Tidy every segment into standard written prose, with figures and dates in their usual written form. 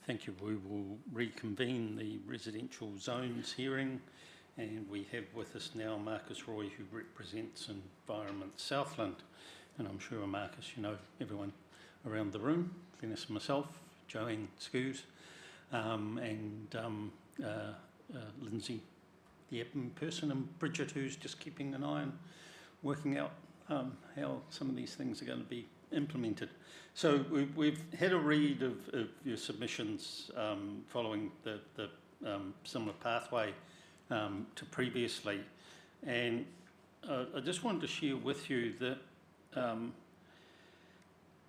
Thank you. We will reconvene the residential zones hearing, and we have with us now Marcus Roy, who represents Environment Southland. And I'm sure, Marcus, you know everyone around the room, Glenys, myself, Joanne Scoos, and Lindsay, the admin person, and Bridget, who's just keeping an eye on working out how some of these things are going to be implemented. So we've had a read of your submissions following the similar pathway to previously, and I just wanted to share with you that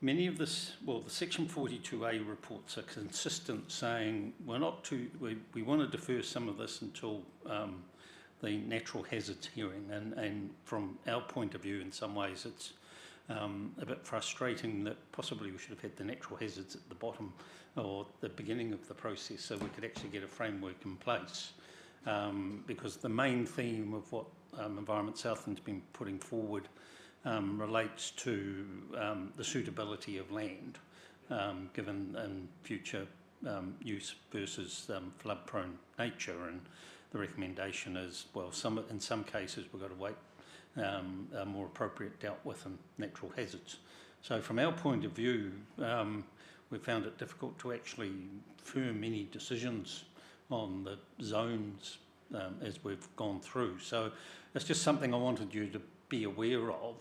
many of this, well, the Section 42A reports are consistent, saying we want to defer some of this until the natural hazards hearing, and from our point of view, in some ways, it's a bit frustrating that possibly we should have had the natural hazards at the bottom or the beginning of the process, so we could actually get a framework in place. Because the main theme of what Environment Southland's been putting forward relates to the suitability of land, given future use versus flood-prone nature, and the recommendation is, well, in some cases we've got to wait more appropriate dealt with in natural hazards. So from our point of view, we found it difficult to actually firm any decisions on the zones as we've gone through. So it's just something I wanted you to be aware of.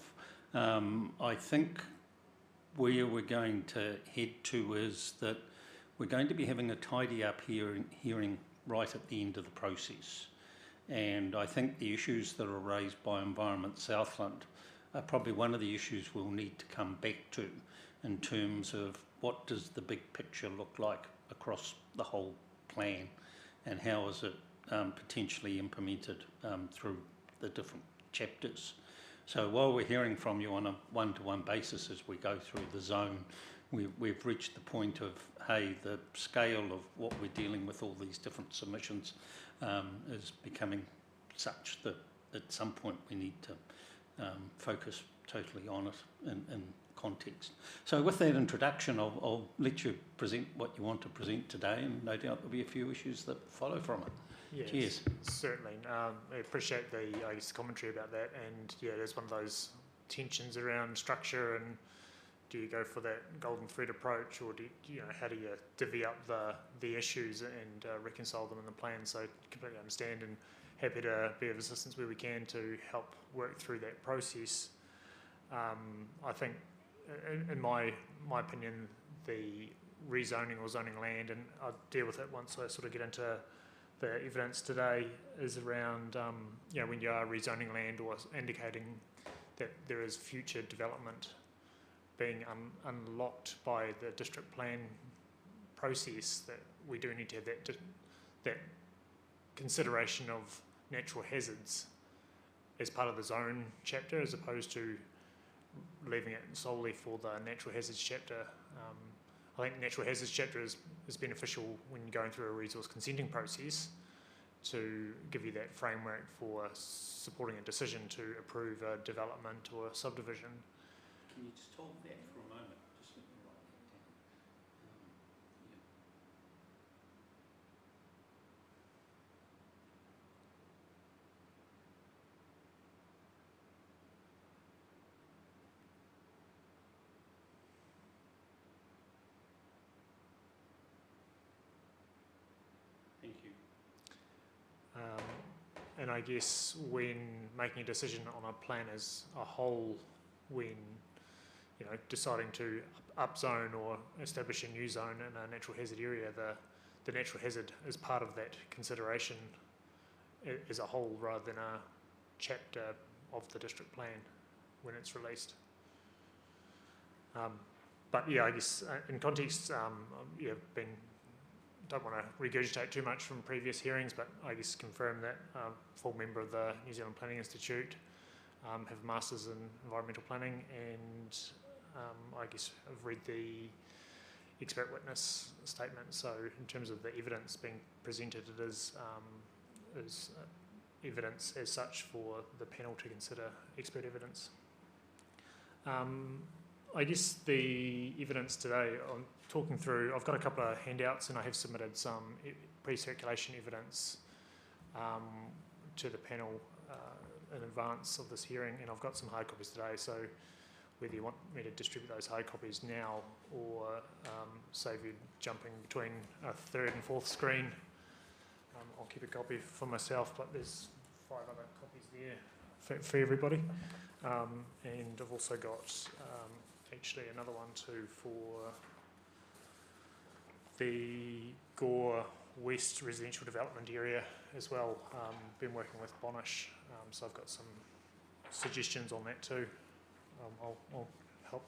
I think where we're going to head to is that we're going to be having a tidy up hearing right at the end of the process. And I think the issues that are raised by Environment Southland are probably one of the issues we'll need to come back to in terms of what does the big picture look like across the whole plan, and how is it potentially implemented through the different chapters. So while we're hearing from you on a one-to-one basis as we go through the zone, we've reached the point of, hey, the scale of what we're dealing with, all these different submissions, is becoming such that at some point we need to focus totally on it in context. So with that introduction, I'll let you present what you want to present today, and no doubt there'll be a few issues that follow from it. Yes, cheers. Certainly. I appreciate the commentary about that, and yeah, there's one of those tensions around structure, and do you go for that golden thread approach, or how do you divvy up the issues and reconcile them in the plan? So completely understand, and happy to be of assistance where we can to help work through that process. I think, in my opinion, the rezoning or zoning land, and I'll deal with it once I sort of get into the evidence today, is around when you are rezoning land or indicating that there is future development being unlocked by the district plan process, that we do need to have that consideration of natural hazards as part of the zone chapter, as opposed to leaving it solely for the natural hazards chapter. I think the natural hazards chapter is beneficial when you're going through a resource consenting process to give you that framework for supporting a decision to approve a development or a subdivision. Can you just hold that for a moment? Just let me write that down. Thank you. And I guess when making a decision on a plan as a whole, when deciding to upzone or establish a new zone in a natural hazard area, the natural hazard is part of that consideration as a whole, rather than a chapter of the district plan when it's released. But yeah, I guess in context, don't want to regurgitate too much from previous hearings, but I guess confirm that full member of the New Zealand Planning Institute, have a Masters in Environmental Planning, and I guess I've read the expert witness statement. So in terms of the evidence being presented, it is evidence as such for the panel to consider expert evidence. I guess the evidence today, I'm talking through, I've got a couple of handouts and I have submitted some pre-circulation evidence to the panel in advance of this hearing, and I've got some hard copies today, so whether you want me to distribute those hard copies now or save you jumping between a third and fourth screen, I'll keep a copy for myself, but there's 5 other copies there for everybody. And I've also got actually another one too for the Gore West residential development area as well. Been working with Bonish, so I've got some suggestions on that too. I'll help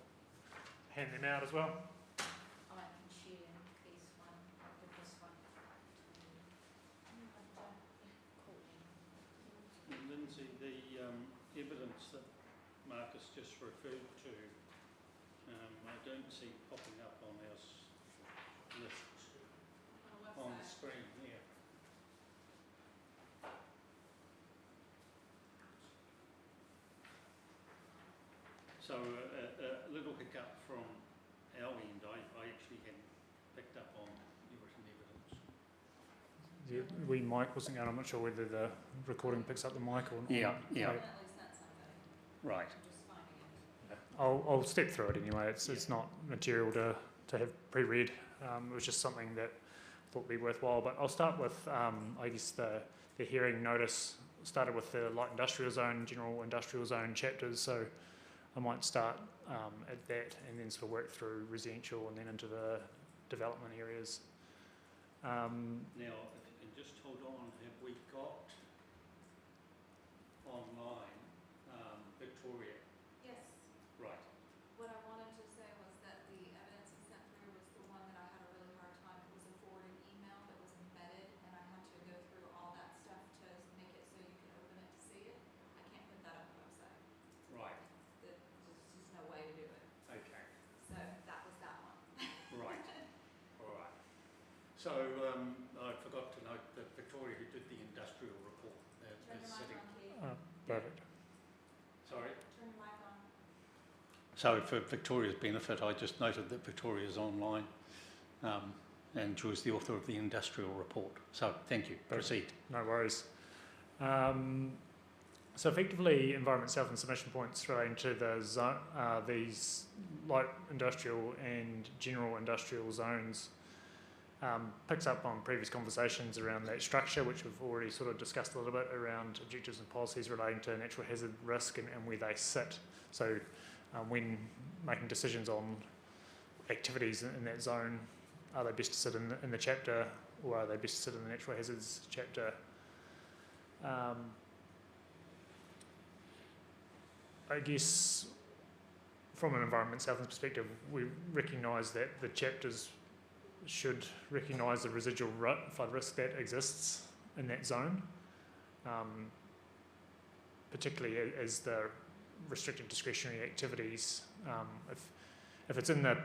hand them out as well. I can share this one, I'll give this one to Courtney. Lindsay, the evidence that Marcus just referred to, I don't see popping up on our list on the screen here. So a little hiccup from our end. I actually hadn't picked up on the written evidence. We mic wasn't going. I'm not sure whether the recording picks up the mic or not. Yeah. Definitely sent somebody. Right. I'm just finding it. Yeah. I'll step through it anyway. It's not material to have pre-read. It was just something that I thought would be worthwhile. But I'll start with I guess the hearing notice started with the light industrial zone, general industrial zone chapters. So I might start at that and then sort of work through residential and then into the development areas. Now, if you can just hold on, have we got online Victoria? Yes, Right. what I wanted to say was that the evidence he sent through was the one that I had a really hard time. It was a forwarded email that was embedded, and I had to go through all that stuff to make it so you can open it to see it. I can't put that on the website. Right. There's just no way to do it. Okay. So that was that one. Right. All right. So I forgot to note that Victoria, who did the industrial report, Turn is your mic sitting. on, Keith. Perfect. Sorry. Turn your mic on. So for Victoria's benefit, I just noted that Victoria's online, and she was the author of the industrial report. So thank you. Proceed. No worries. So effectively, environment self and submission points relating to the these light industrial and general industrial zones picks up on previous conversations around that structure, which we've already sort of discussed a little bit around objectives and policies relating to natural hazard risk and where they sit. So when making decisions on activities in that zone, are they best to sit in the chapter or are they best to sit in the natural hazards chapter? I guess from an environment self perspective, we recognise that the chapters should recognise the residual flood risk that exists in that zone, particularly as the restricted discretionary activities. If it's in the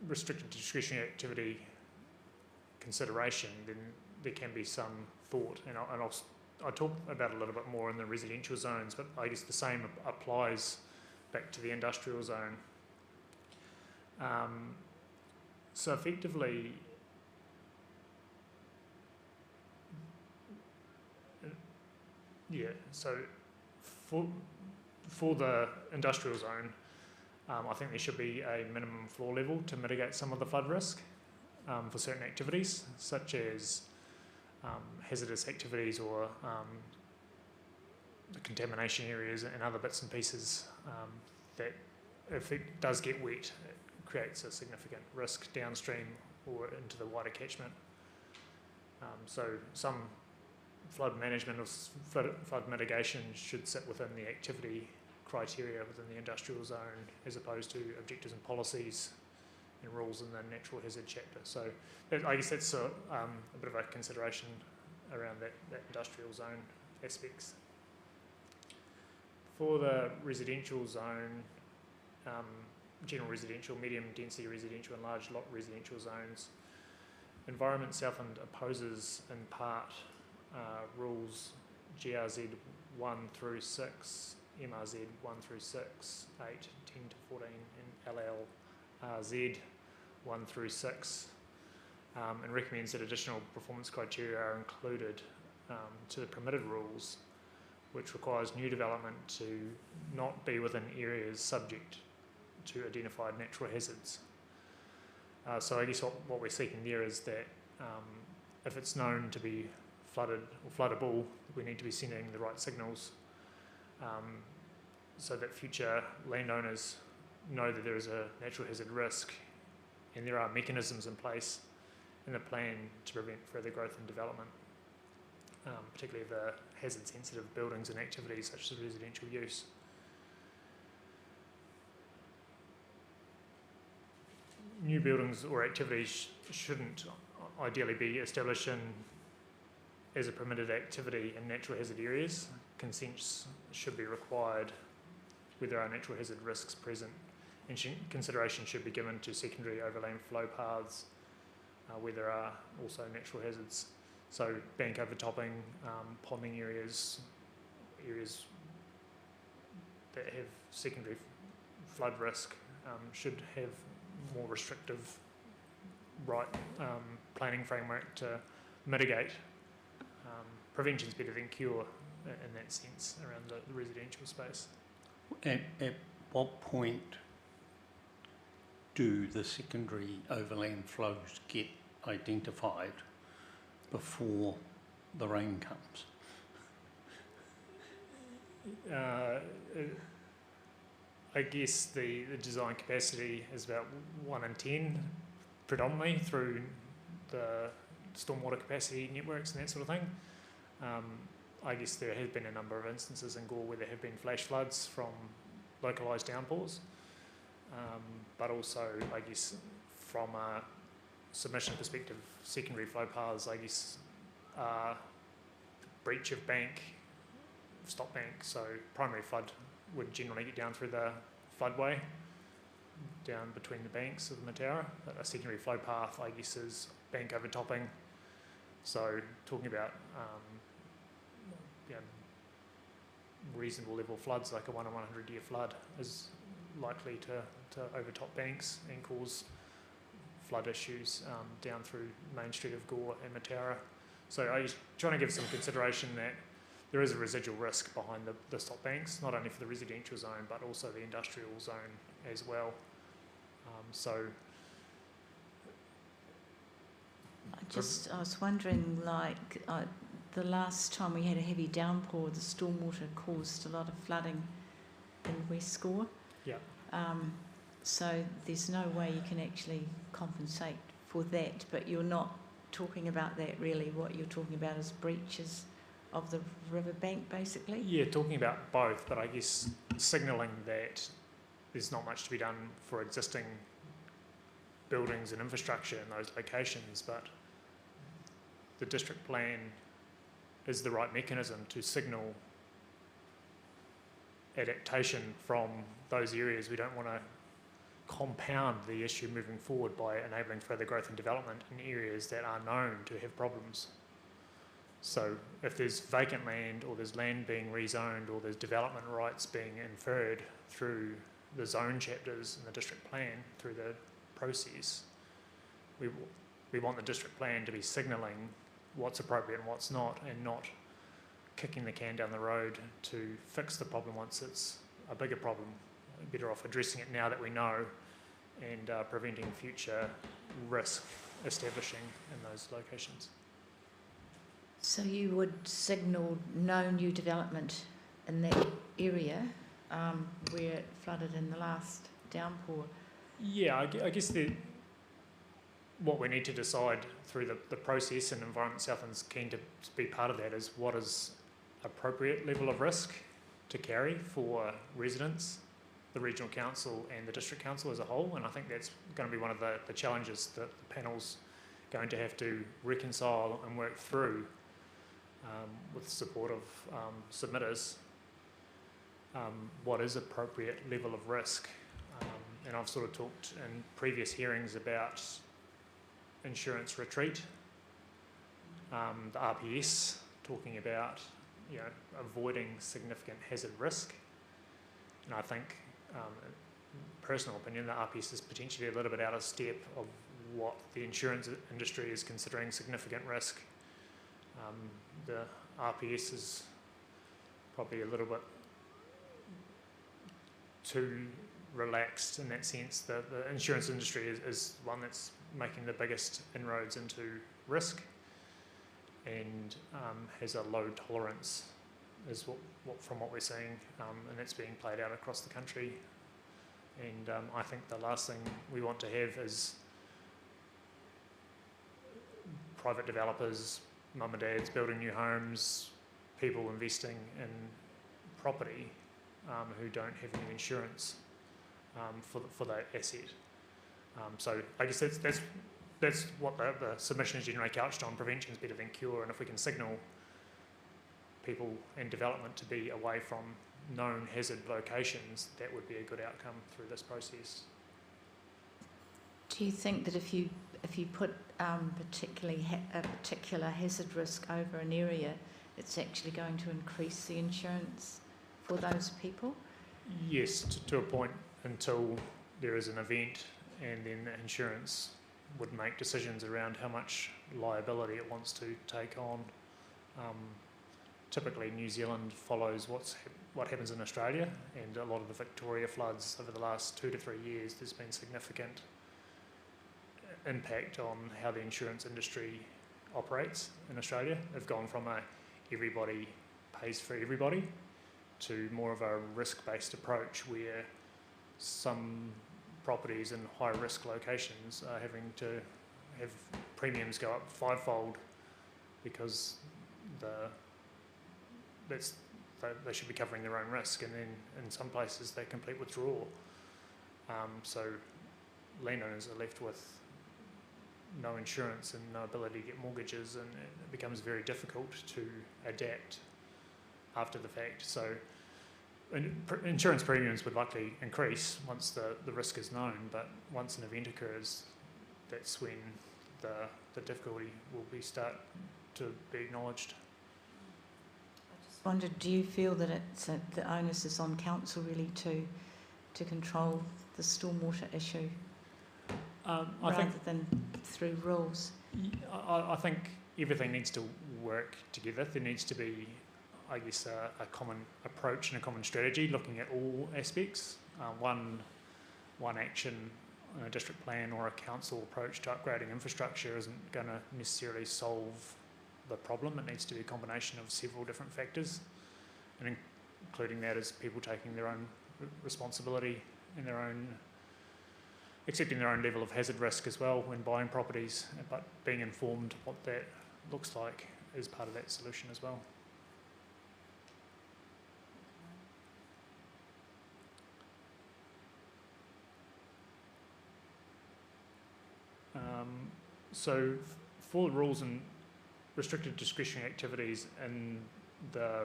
restricted discretionary activity consideration, then there can be some thought, and I'll talk about it a little bit more in the residential zones, but I guess the same applies back to the industrial zone. So effectively, so for the industrial zone, I think there should be a minimum floor level to mitigate some of the flood risk for certain activities, such as hazardous activities or the contamination areas and other bits and pieces that if it does get wet, it creates a significant risk downstream or into the wider catchment. So some flood management or flood mitigation should sit within the activity criteria within the industrial zone as opposed to objectives and policies and rules in the natural hazard chapter. So I guess that's a bit of a consideration around that industrial zone aspects. For the residential zone, general residential, medium density residential and large lot residential zones, Environment Southland opposes in part rules GRZ 1 through 6 MRZ 1 through 6, 8, 10 to 14, and LLRZ 1 through 6, and recommends that additional performance criteria are included to the permitted rules, which requires new development to not be within areas subject to identified natural hazards. So I guess what we're seeking there is that if it's known to be flooded or floodable, we need to be sending the right signals so that future landowners know that there is a natural hazard risk and there are mechanisms in place in the plan to prevent further growth and development, particularly of the hazard-sensitive buildings and activities such as residential use. New buildings or activities shouldn't ideally be established as a permitted activity in natural hazard areas. Consents should be required where there are natural hazard risks present, and consideration should be given to secondary overland flow paths where there are also natural hazards. So bank overtopping, ponding areas that have secondary flood risk should have more restrictive planning framework to mitigate. Prevention's better than cure in that sense around the residential space. At what point do the secondary overland flows get identified before the rain comes? I guess the design capacity is about 1 in 10, predominantly through the stormwater capacity networks and that sort of thing. I guess there have been a number of instances in Gore where there have been flash floods from localised downpours, but also, I guess, from a submission perspective, secondary flow paths, I guess, breach of bank, stop bank, so primary flood would generally get down through the floodway, down between the banks of the Mataura. But a secondary flow path, I guess, is bank overtopping. So talking about reasonable level floods, like a 1 in 100 year flood, is likely to overtop banks and cause flood issues down through Main Street of Gore and Mataura. So I was trying to give some consideration that there is a residual risk behind the stop banks, not only for the residential zone, but also the industrial zone as well. I was wondering, like, the last time we had a heavy downpour, the stormwater caused a lot of flooding in West Gore. Yeah. So there's no way you can actually compensate for that, but you're not talking about that really. What you're talking about is breaches of the riverbank, basically? Yeah, talking about both, but I guess signalling that there's not much to be done for existing buildings and infrastructure in those locations, but the district plan is the right mechanism to signal adaptation from those areas. We don't want to compound the issue moving forward by enabling further growth and development in areas that are known to have problems. So if there's vacant land, or there's land being rezoned, or there's development rights being inferred through the zone chapters in the district plan, through the process, we want the district plan to be signalling what's appropriate and what's not, and not kicking the can down the road to fix the problem once it's a bigger problem. We're better off addressing it now that we know, and preventing future risk establishing in those locations. So you would signal no new development in that area where it flooded in the last downpour? Yeah, I guess what we need to decide through the process, and Environment Southland's keen to be part of that, is what is appropriate level of risk to carry for residents, the regional council and the district council as a whole. And I think that's going to be one of the challenges that the panel's going to have to reconcile and work through with the support of submitters. What is appropriate level of risk? And I've sort of talked in previous hearings about insurance retreat, the RPS talking about avoiding significant hazard risk, And I think, personal opinion, the RPS is potentially a little bit out of step of what the insurance industry is considering significant risk. The RPS is probably a little bit too relaxed in that sense. The insurance industry is one that's making the biggest inroads into risk and has a low tolerance, is from what we're seeing, and that's being played out across the country. And I think the last thing we want to have is private developers, mum and dads building new homes, people investing in property who don't have any insurance for that asset. So I guess that's what the submission is generally couched on. Prevention is better than cure, and if we can signal people and development to be away from known hazard locations, that would be a good outcome through this process. Do you think that if you put particularly a particular hazard risk over an area, it's actually going to increase the insurance for those people? Yes, to a point, until there is an event, and then the insurance would make decisions around how much liability it wants to take on. Typically, New Zealand follows what happens in Australia, and a lot of the Victoria floods over the last 2 to 3 years, there's been significant impact on how the insurance industry operates in Australia. They've gone from a everybody pays for everybody to more of a risk-based approach, where some properties in high-risk locations are having to have premiums go up 5-fold because they should be covering their own risk, and then in some places they complete withdrawal. So landowners are left with no insurance and no ability to get mortgages, and it becomes very difficult to adapt after the fact. So insurance premiums would likely increase once the risk is known, but once an event occurs, that's when the difficulty will start to be acknowledged. I just wondered, do you feel that the onus is on council really to control the stormwater issue rather than through rules? I think everything needs to work together. There needs to be, I guess, a common approach and a common strategy looking at all aspects. One action, a district plan or a council approach to upgrading infrastructure isn't going to necessarily solve the problem. It needs to be a combination of several different factors, and including that is people taking their own responsibility and accepting their own level of hazard risk as well when buying properties, but being informed what that looks like is part of that solution as well. So for the rules and restricted discretionary activities in the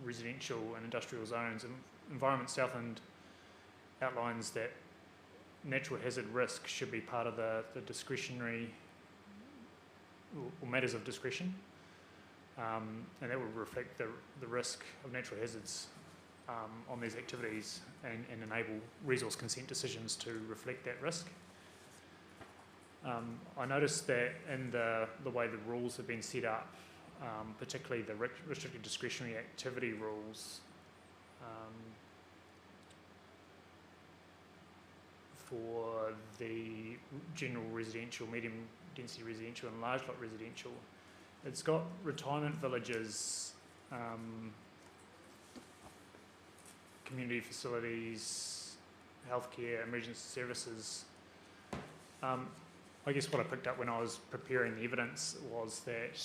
residential and industrial zones, Environment Southland outlines that natural hazard risk should be part of the discretionary or matters of discretion, and that would reflect the risk of natural hazards on these activities and enable resource consent decisions to reflect that risk. I noticed that in the way the rules have been set up, particularly the restricted discretionary activity rules, for the general residential, medium density residential and large lot residential, it's got retirement villages, community facilities, healthcare, emergency services. I guess what I picked up when I was preparing the evidence was that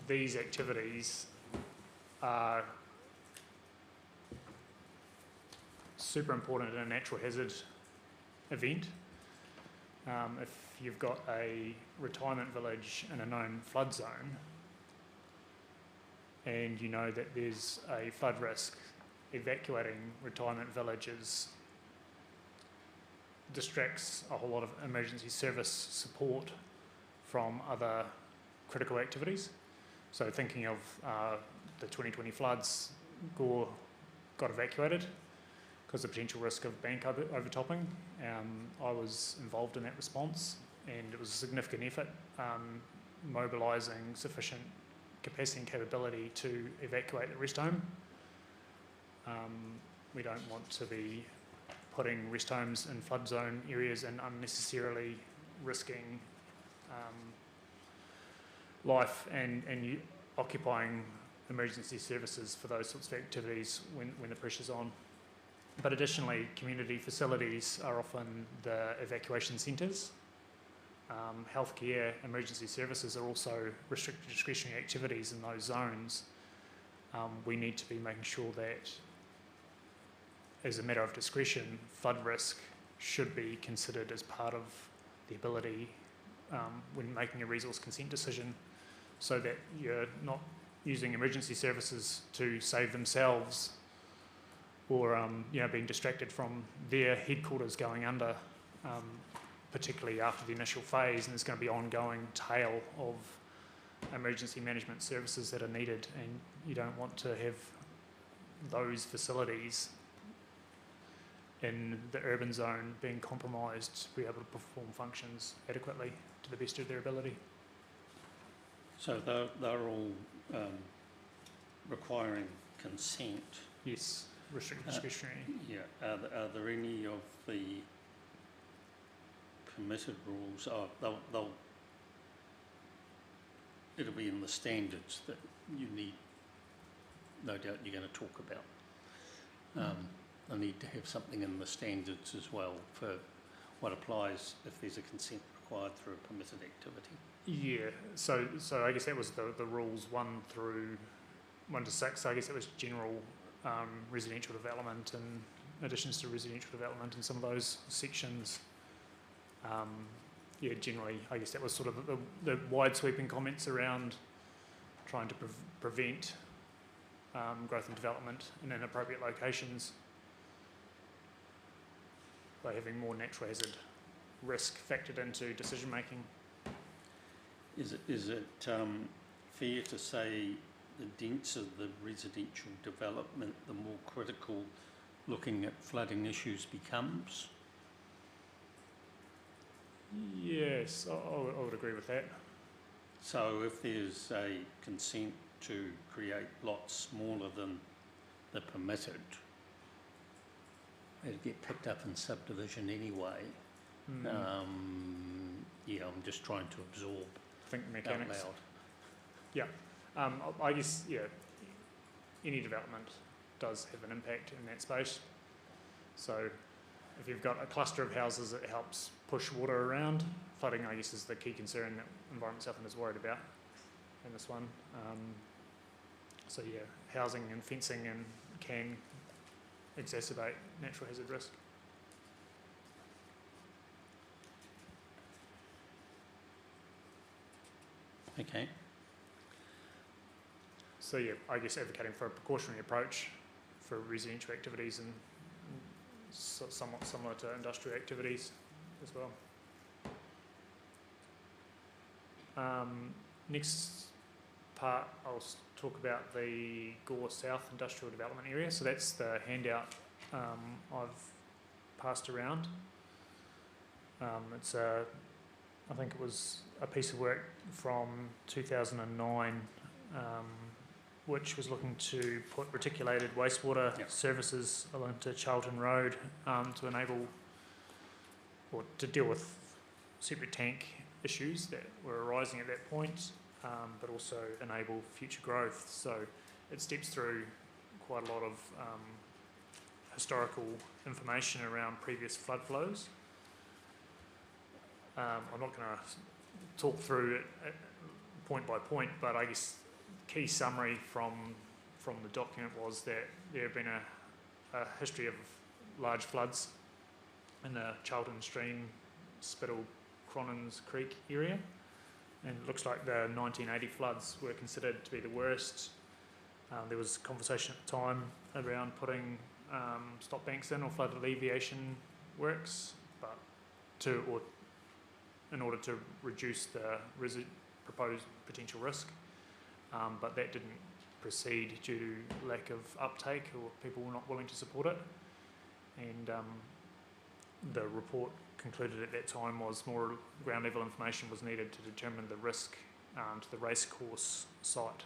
these activities are super important in a natural hazard event. If you've got a retirement village in a known flood zone and you know that there's a flood risk, evacuating retirement villages distracts a whole lot of emergency service support from other critical activities. So thinking of the 2020 floods, Gore got evacuated because of the potential risk of bank overtopping. I was involved in that response, and it was a significant effort, mobilising sufficient capacity and capability to evacuate the rest home. We don't want to be putting rest homes in flood zone areas and unnecessarily risking life and occupying emergency services for those sorts of activities when the pressure's on. But additionally, community facilities are often the evacuation centres. Healthcare, emergency services are also restricted discretionary activities in those zones. We need to be making sure that, as a matter of discretion, flood risk should be considered as part of the ability when making a resource consent decision, so that you're not using emergency services to save themselves, or being distracted from their headquarters going under, particularly after the initial phase, and there's going to be ongoing tail of emergency management services that are needed, and you don't want to have those facilities in the urban zone being compromised to be able to perform functions adequately to the best of their ability. So they're all requiring consent. Yes, restricted discretionary. Yeah. Are there any of the permitted rules? It'll be in the standards that you need. No doubt you're going to talk about. I need to have something in the standards as well for what applies if there's a consent required through a permitted activity. Yeah, so I guess that was the rules 1 to 6. I guess it was general residential development and additions to residential development in some of those sections. Generally, I guess that was sort of the wide sweeping comments around trying to prevent growth and development in inappropriate locations by having more natural hazard risk factored into decision making. Is it fair to say the denser the residential development, the more critical looking at flooding issues becomes? Yes, I would agree with that. So if there's a consent to create lots smaller than the permitted, it'd get picked up in subdivision anyway. I'm just trying to absorb Think mechanics. out loud. I guess, any development does have an impact in that space. So if you've got a cluster of houses, it helps push water around. Flooding, I guess, is the key concern that Environment Southland is worried about in this one. Housing and fencing can exacerbate natural hazard risk. Okay. So I guess advocating for a precautionary approach for residential activities and somewhat similar to industrial activities as well. Next part, I'll talk about the Gore South Industrial Development Area. So that's the handout I've passed around. It's I think it was a piece of work from 2009, which was looking to put reticulated wastewater services along to Charlton Road to enable or to deal with separate tank issues that were arising at that point, but also enable future growth. So it steps through quite a lot of historical information around previous flood flows. I'm not going to talk through it point by point, but I guess key summary from the document was that there have been a history of large floods in the Charlton Stream, Spittal, Cronins Creek area, and it looks like the 1980 floods were considered to be the worst. There was conversation at the time around putting stop banks in or flood alleviation works, but in order to reduce the proposed potential risk, but that didn't proceed due to lack of uptake or people not willing to support it. And the report concluded at that time was more ground level information was needed to determine the risk to the racecourse site.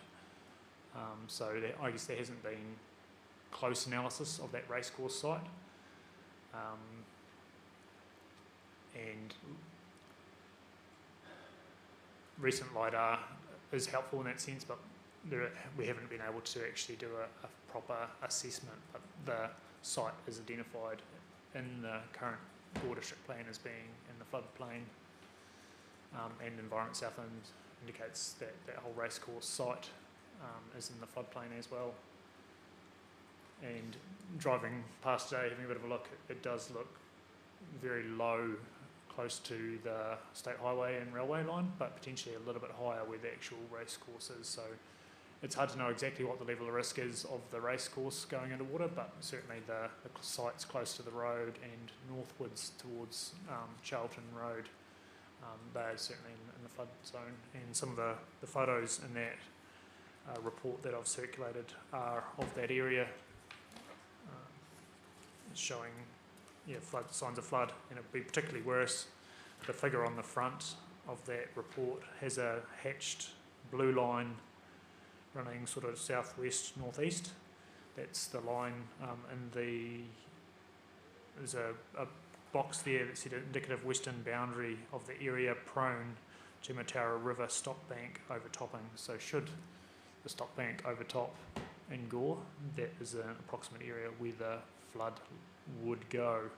So I guess there hasn't been close analysis of that racecourse site. And recent LiDAR is helpful in that sense, but we haven't been able to actually do a proper assessment. But the site is identified in the current Gore District Plan as being in the floodplain, and Environment Southland indicates that that whole racecourse site is in the floodplain as well. And driving past today, having a bit of a look, it does look very low, close to the state highway and railway line, but potentially a little bit higher where the actual racecourse is. So it's hard to know exactly what the level of risk is of the racecourse going into water, but certainly the site's close to the road and northwards towards Charlton Road. They're certainly in the flood zone, and some of the photos in that report that I've circulated are of that area, showing flood signs of flood, and it'd be particularly worse. The figure on the front of that report has a hatched blue line running sort of southwest northeast. That's the line, and there's a box there that's the indicative western boundary of the area prone to Mataura River stop bank overtopping. So should the stop bank overtop in Gore, that is an approximate area where the flood would go.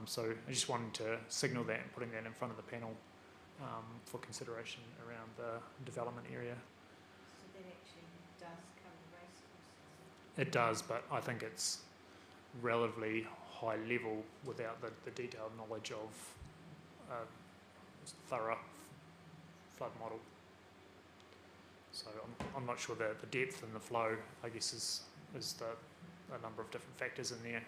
So I just wanted to signal that and putting that in front of the panel for consideration around the development area. So that actually does cover the racecourse? It does, but I think it's relatively high level without the detailed knowledge of a thorough flood model. So I'm not sure the depth and the flow, I guess, is a number of different factors in there.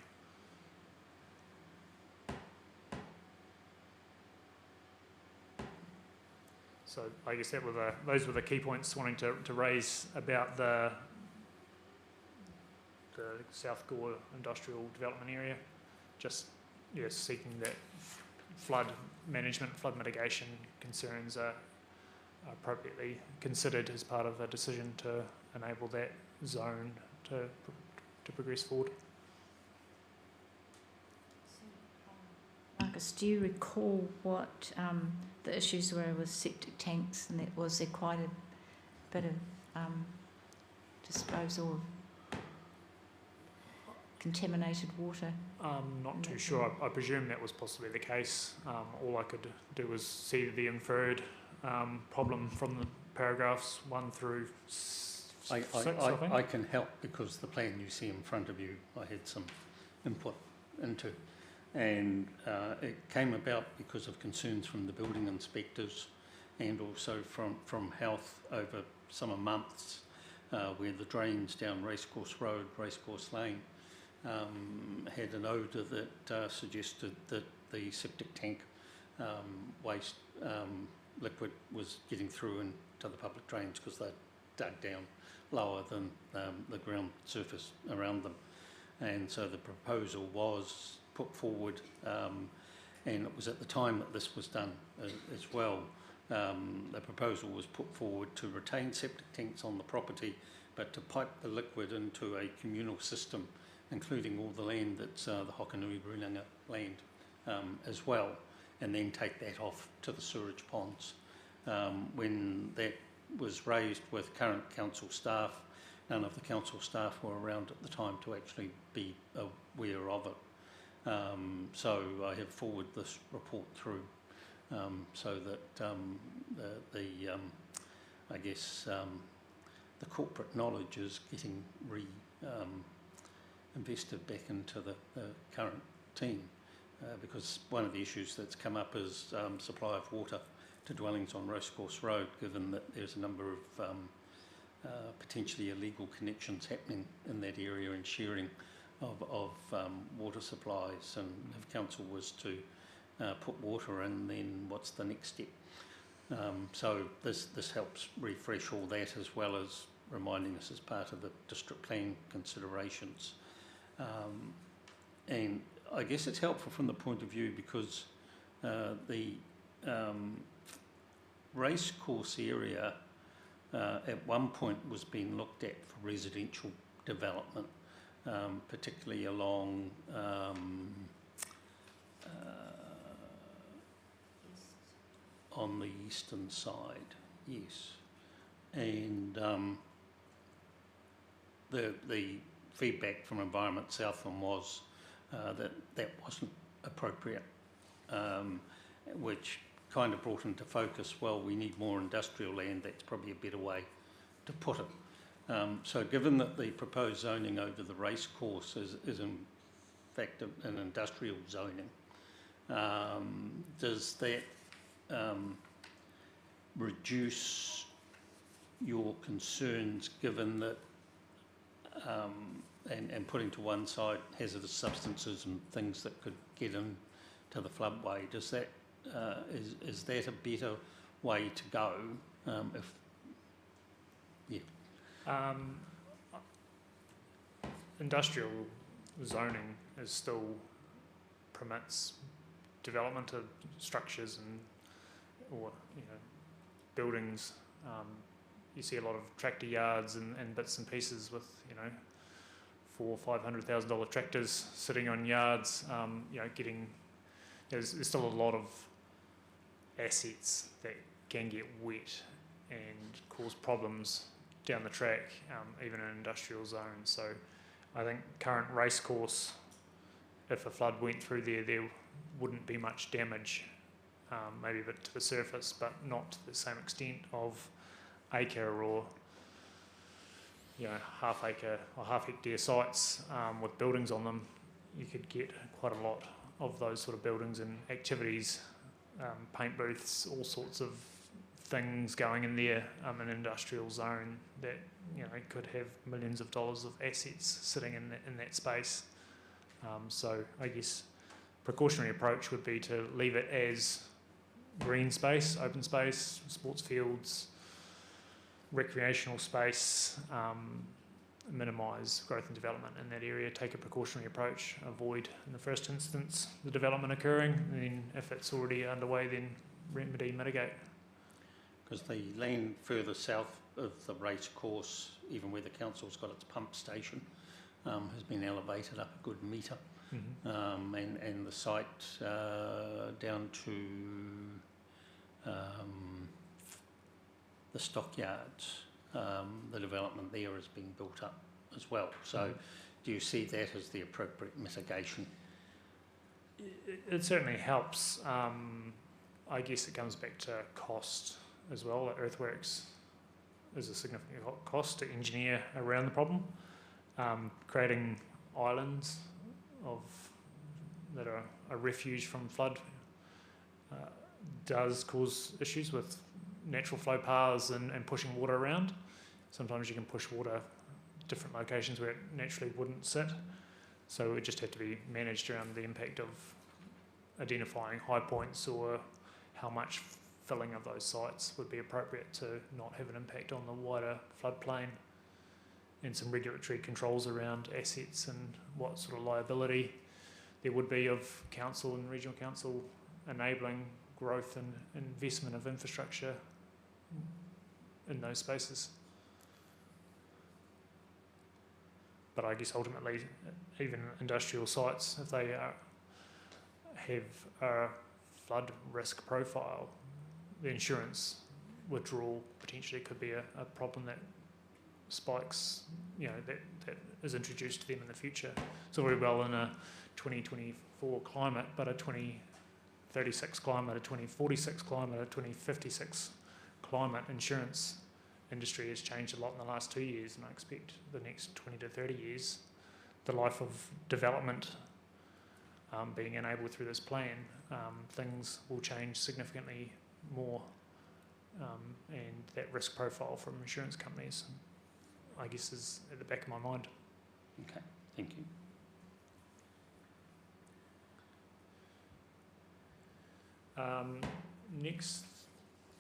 So I guess those were the key points wanting to raise about the South Gore Industrial Development Area. Just seeking that flood management, flood mitigation concerns are appropriately considered as part of a decision to enable that zone to progress forward. Marcus, do you recall what the issues were with septic tanks, and was there quite a bit of disposal of contaminated water? I'm not too sure. I presume that was possibly the case. All I could do was see the inferred problem from the paragraphs 1 through 6, I think. I can help because the plan you see in front of you, I had some input into. And it came about because of concerns from the building inspectors and also from health over summer months, where the drains down Racecourse Road, Racecourse Lane, had an odour that suggested that the septic tank waste liquid was getting through into the public drains because they're dug down lower than the ground surface around them. And so the proposal was put forward, and it was at the time that this was done as well. The proposal was put forward to retain septic tanks on the property, but to pipe the liquid into a communal system, including all the land that's the Hokanui-Brunanga land as well, and then take that off to the sewerage ponds. When that was raised with current council staff, none of the council staff were around at the time to actually be aware of it. So I have forwarded this report through so that I guess the corporate knowledge is getting invested back into the current team, because one of the issues that's come up is supply of water to dwellings on Racecourse Road, given that there's a number of potentially illegal connections happening in that area and sharing of water supplies, and if council was to put water in, then what's the next step? So this helps refresh all that, as well as reminding us as part of the district plan considerations. And I guess it's helpful from the point of view because the race course area at one point was being looked at for residential development, particularly along on the eastern side, yes. And the feedback from Environment Southland was that wasn't appropriate, which kind of brought into focus, well, we need more industrial land, that's probably a better way to put it. So given that the proposed zoning over the race course is in fact an industrial zoning, does that reduce your concerns given that, and putting to one side hazardous substances and things that could get into the floodway, does that, is that a better way to go Industrial zoning is still permits development of structures or buildings. You see a lot of tractor yards and bits and pieces with $400,000 or $500,000 tractors sitting on yards. There's still a lot of assets that can get wet and cause problems down the track, even in industrial zones. So I think current race course, if a flood went through there wouldn't be much damage, maybe a bit to the surface, but not to the same extent of acre or half acre or half hectare sites with buildings on them. You could get quite a lot of those sort of buildings and activities, paint booths, all sorts of things going in there, an industrial zone that could have millions of dollars of assets sitting in that space. So I guess precautionary approach would be to leave it as green space, open space, sports fields, recreational space, minimise growth and development in that area, take a precautionary approach, avoid in the first instance the development occurring, and then if it's already underway then mitigate. Because the land further south of the race course, even where the council's got its pump station, has been elevated up a good metre. Mm-hmm. And the site down to the stockyards, the development there has been built up as well. So do you see that as the appropriate mitigation? It certainly helps. I guess it comes back to cost as well. Earthworks is a significant cost to engineer around the problem. Creating islands that are a refuge from flood does cause issues with natural flow paths and pushing water around. Sometimes you can push water different locations where it naturally wouldn't sit. So it just had to be managed around the impact of identifying high points or how much filling of those sites would be appropriate to not have an impact on the wider floodplain, and some regulatory controls around assets and what sort of liability there would be of council and regional council enabling growth and investment of infrastructure in those spaces. But I guess ultimately, even industrial sites, if they have a flood risk profile, the insurance withdrawal potentially could be a problem that spikes, that is introduced to them in the future. It's all very well in a 2024 climate, but a 2036 climate, a 2046 climate, a 2056 climate insurance industry has changed a lot in the last 2 years, and I expect the next 20 to 30 years, the life of development being enabled through this plan, things will change significantly more, and that risk profile from insurance companies, I guess, is at the back of my mind. Okay, thank you. Next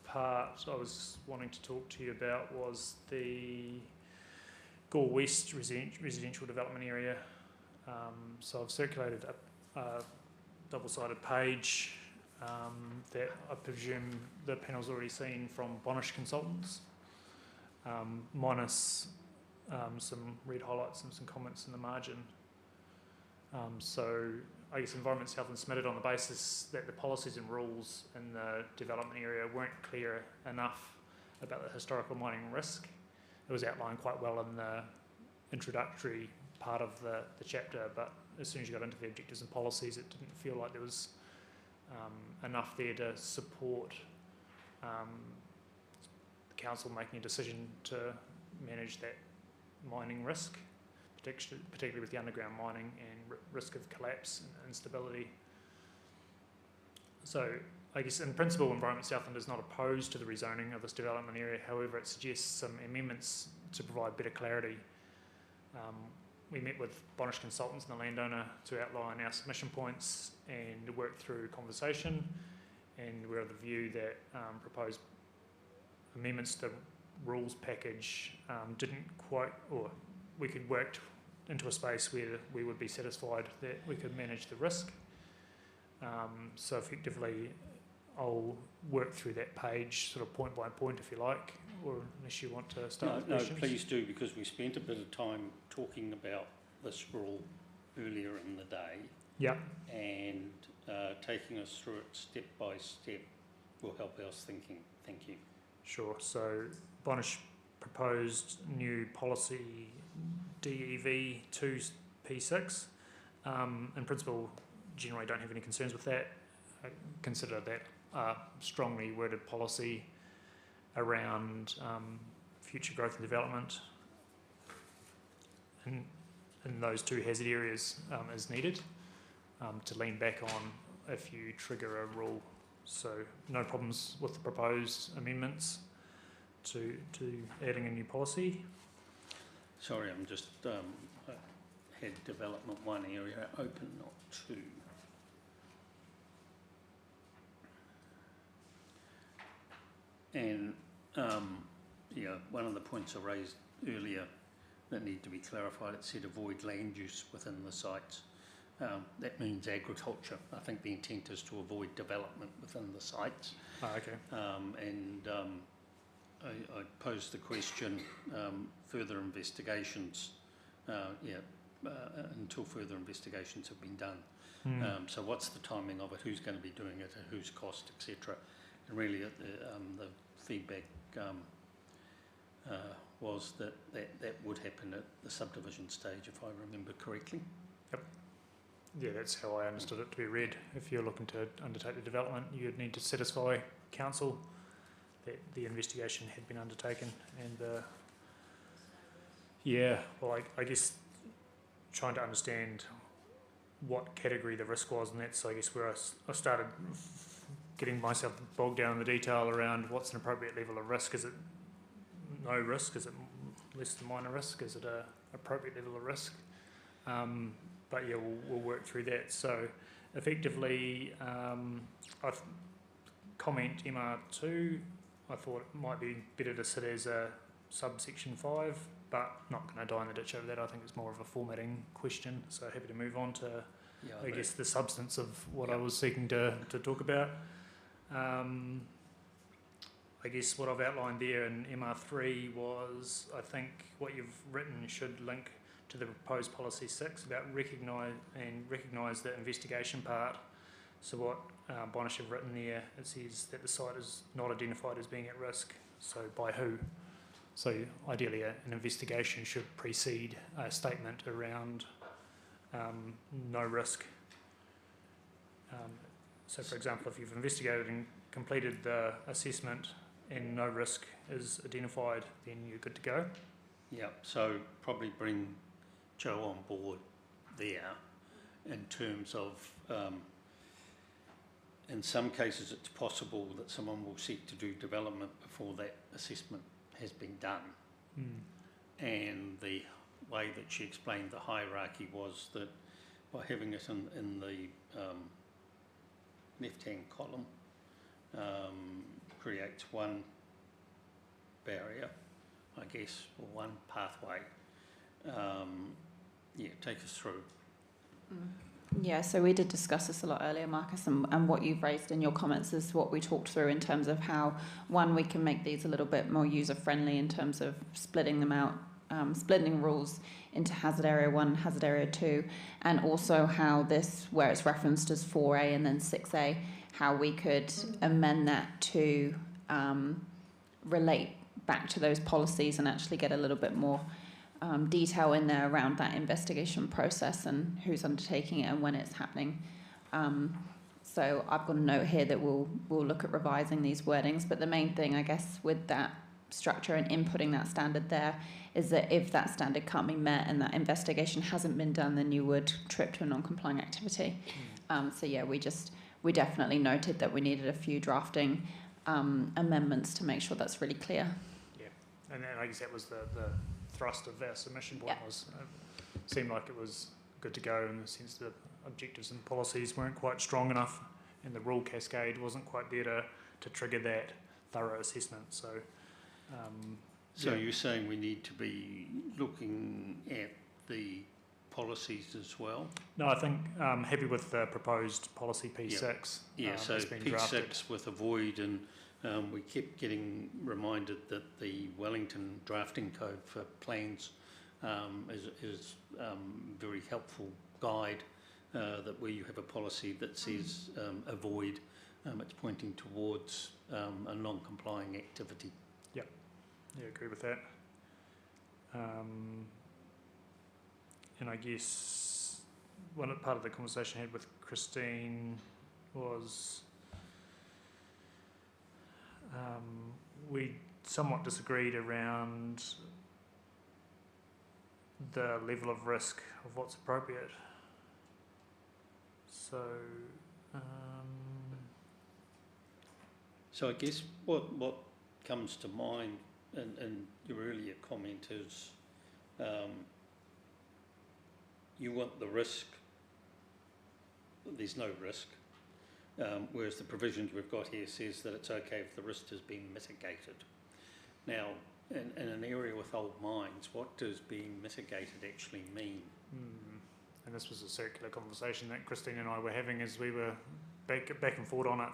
part I was wanting to talk to you about was the Gore West residential development area. So I've circulated a double-sided page that I presume the panel's already seen from Bonish Consultants, minus some red highlights and some comments in the margin. So I guess Environment Southland submitted on the basis that the policies and rules in the development area weren't clear enough about the historical mining risk. It was outlined quite well in the introductory part of the chapter, but as soon as you got into the objectives and policies, it didn't feel like there was enough there to support the council making a decision to manage that mining risk, particularly with the underground mining and risk of collapse and instability. So I guess in principle, Environment Southland is not opposed to the rezoning of this development area. However, it suggests some amendments to provide better clarity. We met with Bonish Consultants and the landowner to outline our submission points and work through conversation, and we're of the view that proposed amendments to the rules package didn't quite, or we could work into a space where we would be satisfied that we could manage the risk. So effectively, I'll work through that page sort of point by point if you like, or unless you want to start with questions. No, please do, because we spent a bit of time talking about this rule earlier in the day. Yeah. And taking us through it step by step will help us thinking. Thank you. Sure. So Bonish proposed new policy DEV 2P6. In principle, generally don't have any concerns with that. I consider that a strongly worded policy around future growth and development in those two hazard areas is needed to lean back on if you trigger a rule. So no problems with the proposed amendments to adding a new policy. Sorry, I'm just had development 1 area open, not 2. And yeah, one of the points I raised earlier that need to be clarified, it said avoid land use within the sites. That means agriculture. I think the intent is to avoid development within the sites. Okay. I posed the question, further investigations, until further investigations have been done. So what's the timing of it, who's going to be doing it, at whose cost, etc. And really the feedback was that would happen at the subdivision stage, if I remember correctly. Yep. Yeah, that's how I understood it to be read. If you're looking to undertake the development, you'd need to satisfy council that the investigation had been undertaken. And yeah, well, I guess trying to understand what category the risk was, and that's I guess where I started getting myself bogged down in the detail around what's an appropriate level of risk. Is it no risk? Is it less than minor risk? Is it a appropriate level of risk? But yeah, we'll work through that. So effectively, I've comment MR2, I thought it might be better to sit as a subsection 5, but not going to die in the ditch over that. I think it's more of a formatting question. So happy to move on to, I guess, the substance of what I was seeking to talk about. I guess what I've outlined there in MR3 was, I think what you've written should link to the proposed policy 6 about recognise the investigation part. So what Bonish have written there, it says that the site is not identified as being at risk. So by who? So ideally an investigation should precede a statement around no risk. So for example, if you've investigated and completed the assessment and no risk is identified, then you're good to go. Yeah, so probably bring Joe on board there in terms of, in some cases it's possible that someone will seek to do development before that assessment has been done. And the way that she explained the hierarchy was that by having it in the left-hand column, creates one barrier, I guess, or one pathway, take us through. Yeah, so we did discuss this a lot earlier, Marcus, and what you've raised in your comments is what we talked through in terms of how, one, we can make these a little bit more user-friendly in terms of splitting them out, splitting rules into hazard area 1, hazard area 2, and also how this, where it's referenced as 4A and then 6A, how we could amend that to relate back to those policies and actually get a little bit more detail in there around that investigation process and who's undertaking it and when it's happening. So I've got a note here that we'll look at revising these wordings, but the main thing, I guess, with that structure and inputting that standard there is that if that standard can't be met and that investigation hasn't been done, then you would trip to a non-complying activity. So yeah, we definitely noted that we needed a few drafting amendments to make sure that's really clear. Yeah, and then I guess that was the thrust of our submission point. Yeah. Was seemed like it was good to go in the sense that objectives and policies weren't quite strong enough and the rule cascade wasn't quite there to trigger that thorough assessment. So So you're saying we need to be looking at the policies as well? no, I think happy with the proposed policy P6. So that's been drafted. P6 with a void, and we kept getting reminded that the Wellington drafting code for plans is very helpful guide, that where you have a policy that says a void, it's pointing towards a non-complying activity. Yeah, agree with that. And I guess one part of the conversation I had with Christine was we somewhat disagreed around the level of risk of what's appropriate. So So I guess what comes to mind in your earlier comment is you want the risk, there's no risk, whereas the provisions we've got here says that it's okay if the risk has been mitigated. Now, in an area with old mines, what does being mitigated actually mean? and this was a circular conversation that Christine and I were having as we were back and forth on it.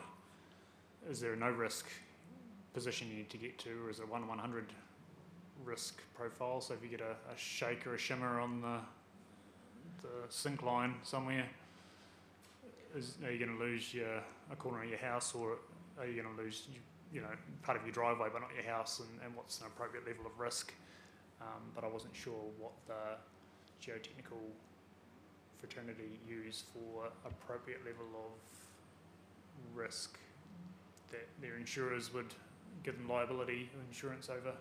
Is there a no risk position you need to get to, or is it 1/100 risk profile? So if you get a shake or a shimmer on the sink line somewhere, are you going to lose a corner of your house, or are you going to lose part of your driveway but not your house, and what's an appropriate level of risk? But I wasn't sure what the geotechnical fraternity used for appropriate level of risk that their insurers would give them liability insurance over.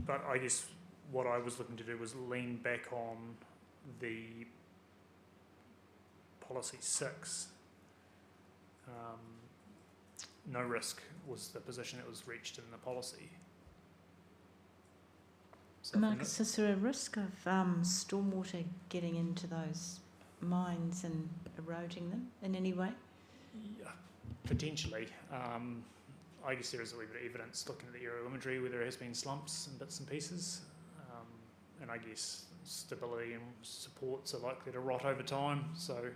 But I guess what I was looking to do was lean back on the policy 6. No risk was the position that was reached in the policy. So Marcus, is there a risk of stormwater getting into those mines and eroding them in any way? Yeah, potentially. I guess there is a wee bit of evidence looking at the aerial imagery where there has been slumps and bits and pieces, and I guess stability and supports are likely to rot over time, so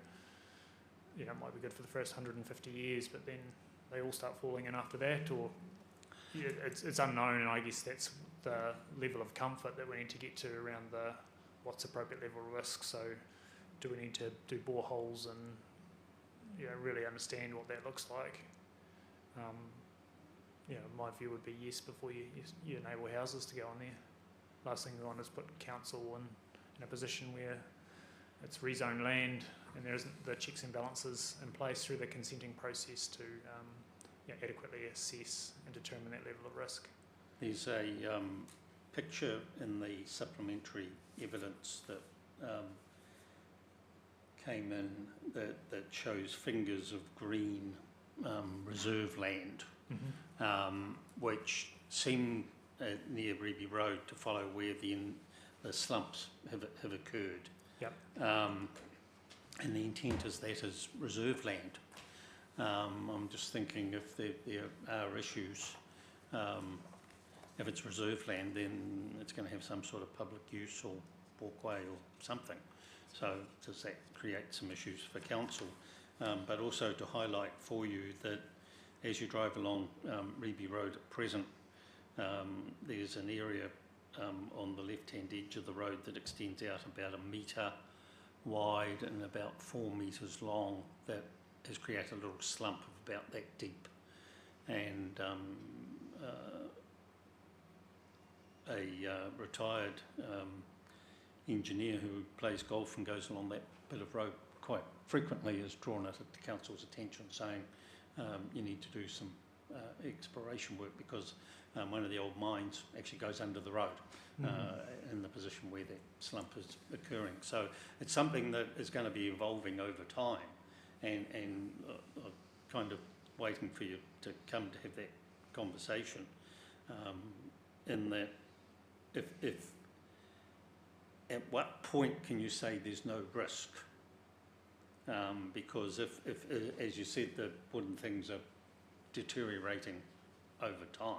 it might be good for the first 150 years, but then they all start falling in after that, or it's unknown, and I guess that's the level of comfort that we need to get to around what's appropriate level of risk. So do we need to do boreholes and really understand what that looks like? My view would be yes, before you enable houses to go on there. Last thing we want is put council in a position where it's rezoned land and there isn't the checks and balances in place through the consenting process to adequately assess and determine that level of risk. There's a picture in the supplementary evidence that came in that shows fingers of green reserve land, which seem near Reby Road to follow where the slumps have occurred. Yep. And the intent is that is reserve land. I'm just thinking if there are issues, If it's reserve land, then it's going to have some sort of public use or walkway or something. So does that create some issues for council? But also to highlight for you that as you drive along Reby Road at present, there's an area on the left-hand edge of the road that extends out about 1 metre wide and about 4 metres long that has created a little slump of about that deep. And a retired engineer who plays golf and goes along that bit of road quite frequently has drawn it at the council's attention, saying you need to do some exploration work because one of the old mines actually goes under the road in the position where that slump is occurring. So it's something that is going to be evolving over time, and I'm kind of waiting for you to come to have that conversation in that if at what point can you say there's no risk? Because if, as you said, the wooden things are deteriorating over time,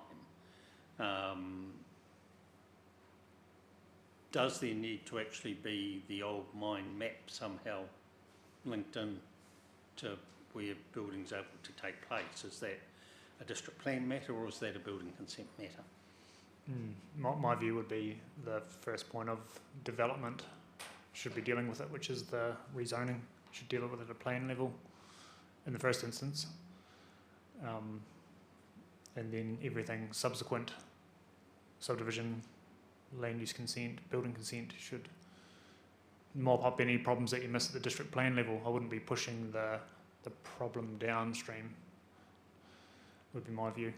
does there need to actually be the old mine map somehow linked in to where buildings are able to take place? Is that a district plan matter or is that a building consent matter? My view would be the first point of development should be dealing with it, which is the rezoning, should deal with it at a plan level in the first instance. And then everything subsequent, subdivision, land use consent, building consent, should mop up any problems that you miss at the district plan level. I wouldn't be pushing the problem downstream, would be my view.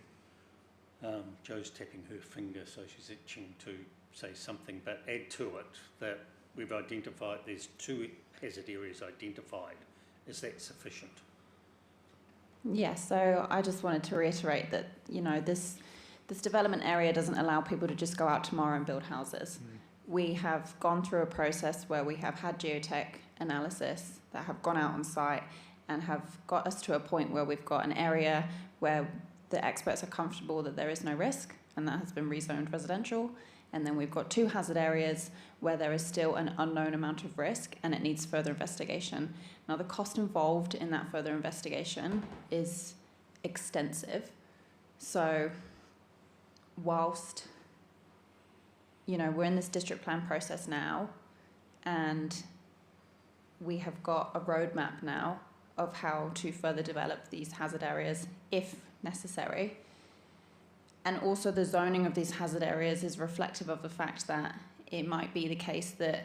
Jo's tapping her finger, so she's itching to say something, but add to it that we've identified, there's 2 hazard areas identified. Is that sufficient? Yeah, so I just wanted to reiterate that, you know, this development area doesn't allow people to just go out tomorrow and build houses. We have gone through a process where we have had geotech analysis that have gone out on site and have got us to a point where we've got an area where the experts are comfortable that there is no risk, and that has been rezoned residential. And then we've got 2 hazard areas where there is still an unknown amount of risk and it needs further investigation. Now, the cost involved in that further investigation is extensive. So whilst, you know, we're in this district plan process now and we have got a roadmap now of how to further develop these hazard areas if necessary. And also the zoning of these hazard areas is reflective of the fact that it might be the case that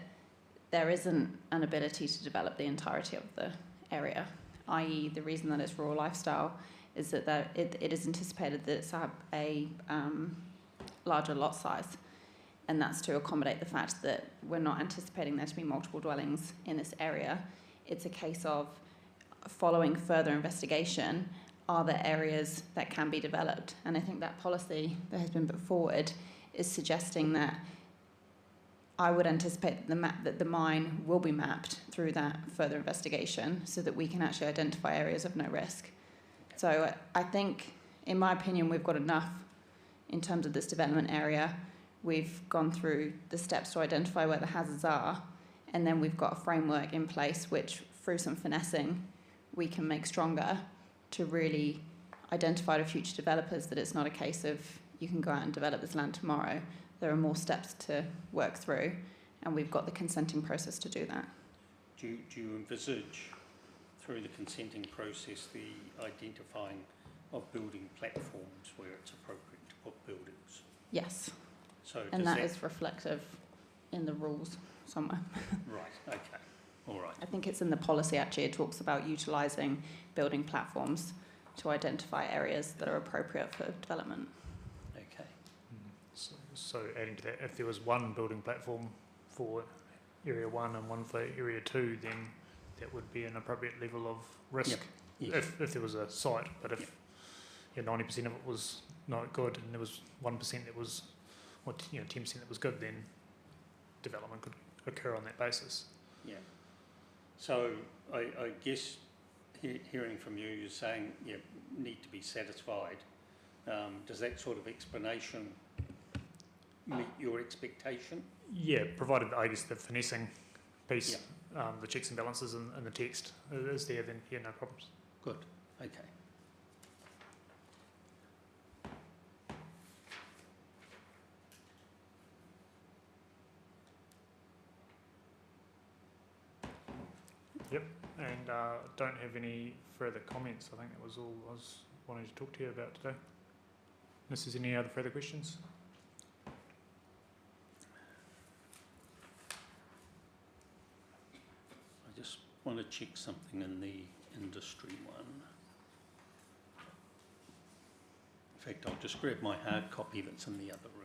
there isn't an ability to develop the entirety of the area, i.e. the reason that it's rural lifestyle is that it is anticipated that it's a larger lot size, and that's to accommodate the fact that we're not anticipating there to be multiple dwellings in this area. It's a case of following further investigation, are there areas that can be developed? And I think that policy that has been put forward is suggesting that I would anticipate that the mine will be mapped through that further investigation so that we can actually identify areas of no risk. So I think, in my opinion, we've got enough in terms of this development area. We've gone through the steps to identify where the hazards are, and then we've got a framework in place which, through some finessing, we can make stronger to really identify to future developers that it's not a case of you can go out and develop this land tomorrow. There are more steps to work through, and we've got the consenting process to do that. Do you envisage, through the consenting process, the identifying of building platforms where it's appropriate to put buildings? Yes. So And that is reflective in the rules somewhere. Right, okay, all right. I think it's in the policy actually. It talks about utilising building platforms to identify areas that are appropriate for development. Okay. So adding to that, if there was one building platform for Area 1 and one for Area 2, then that would be an appropriate level of risk. Yes. If there was a site. But if 90% of it was not good and there was 1% that was, or 10% that was good, then development could occur on that basis. Yeah. So I guess hearing from you, you're saying you need to be satisfied. Does that sort of explanation meet your expectation? Yeah, provided, I guess, the finessing piece, the checks and balances and the text is there, then yeah, no problems. Good, okay. And don't have any further comments. I think that was all I was wanting to talk to you about today. Unless there's any other further questions? I just want to check something in the industry one. In fact, I'll just grab my hard copy that's in the other room.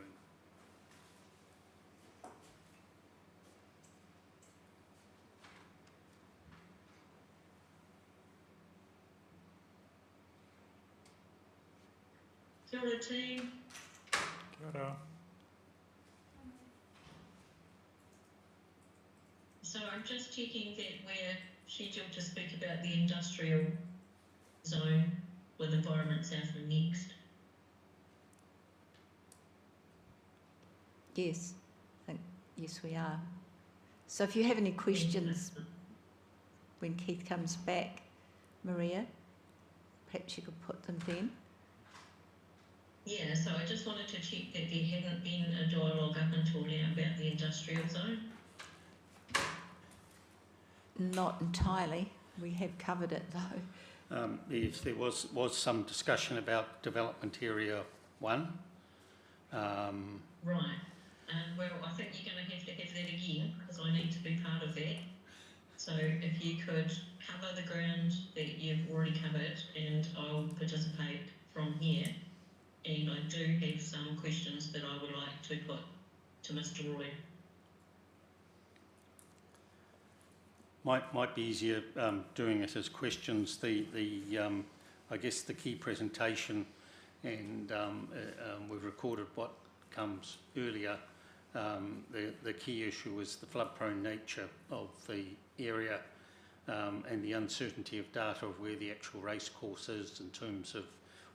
Kia ora team. Kia ora. So I'm just checking that we're scheduled to speak about the industrial zone with Environment Southland next. Yes, I think, yes, we are. So if you have any questions when Keith comes back, Maria, perhaps you could put them then. Yeah, so I just wanted to check that there hadn't been a dialogue up until now about the industrial zone. Not entirely. We have covered it though. Yes, there was some discussion about Development Area 1. Right. Well, I think you're going to have that again because I need to be part of that. So if you could cover the ground that you've already covered, and I'll participate from here. And I do have some questions that I would like to put to Mr. Roy. Might be easier doing it as questions. I guess the key presentation, and we've recorded what comes earlier. The key issue is the flood-prone nature of the area and the uncertainty of data of where the actual racecourse is in terms of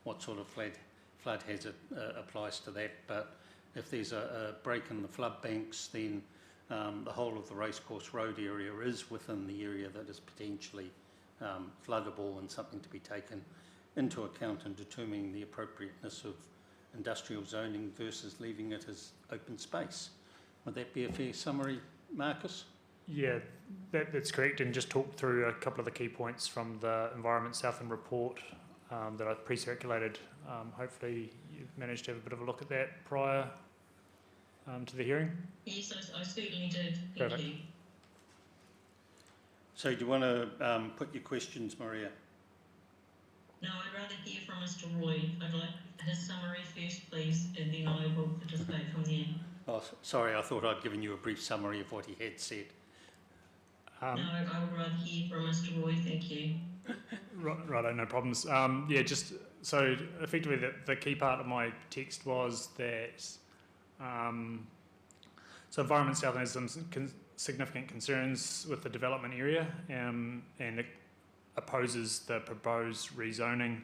what sort of flood hazard applies to that. But if there's a break in the flood banks, then the whole of the racecourse road area is within the area that is potentially floodable, and something to be taken into account in determining the appropriateness of industrial zoning versus leaving it as open space. Would that be a fair summary, Marcus? Yeah, that's correct, and just talk through a couple of the key points from the Environment Southland report that I've pre-circulated. Hopefully you've managed to have a bit of a look at that prior to the hearing. Yes, I certainly did. Thank Perfect. you. So do you want to put your questions, Maria? No, I'd rather hear from Mr. Roy. I'd like his summary first, please, and then I will participate from there. Oh, sorry, I thought I'd given you a brief summary of what he had said. No, I would rather hear from Mr. Roy. Thank you. Right, no problems. Yeah, just so effectively the key part of my text was that so Environment Southland has some significant concerns with the development area and it opposes the proposed rezoning.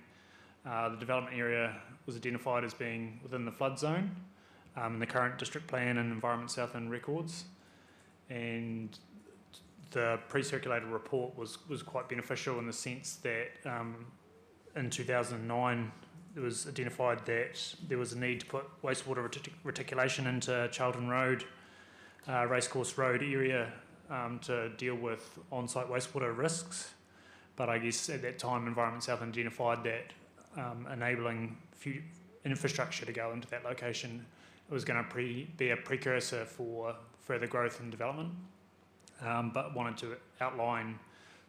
The development area was identified as being within the flood zone in the current district plan and Environment Southland records, and the pre-circulated report was quite beneficial in the sense that in 2009 it was identified that there was a need to put wastewater reticulation into Charlton Road, Racecourse Road area to deal with on-site wastewater risks. But I guess at that time Environment Southland identified that enabling infrastructure to go into that location was going to be a precursor for further growth and development. But wanted to outline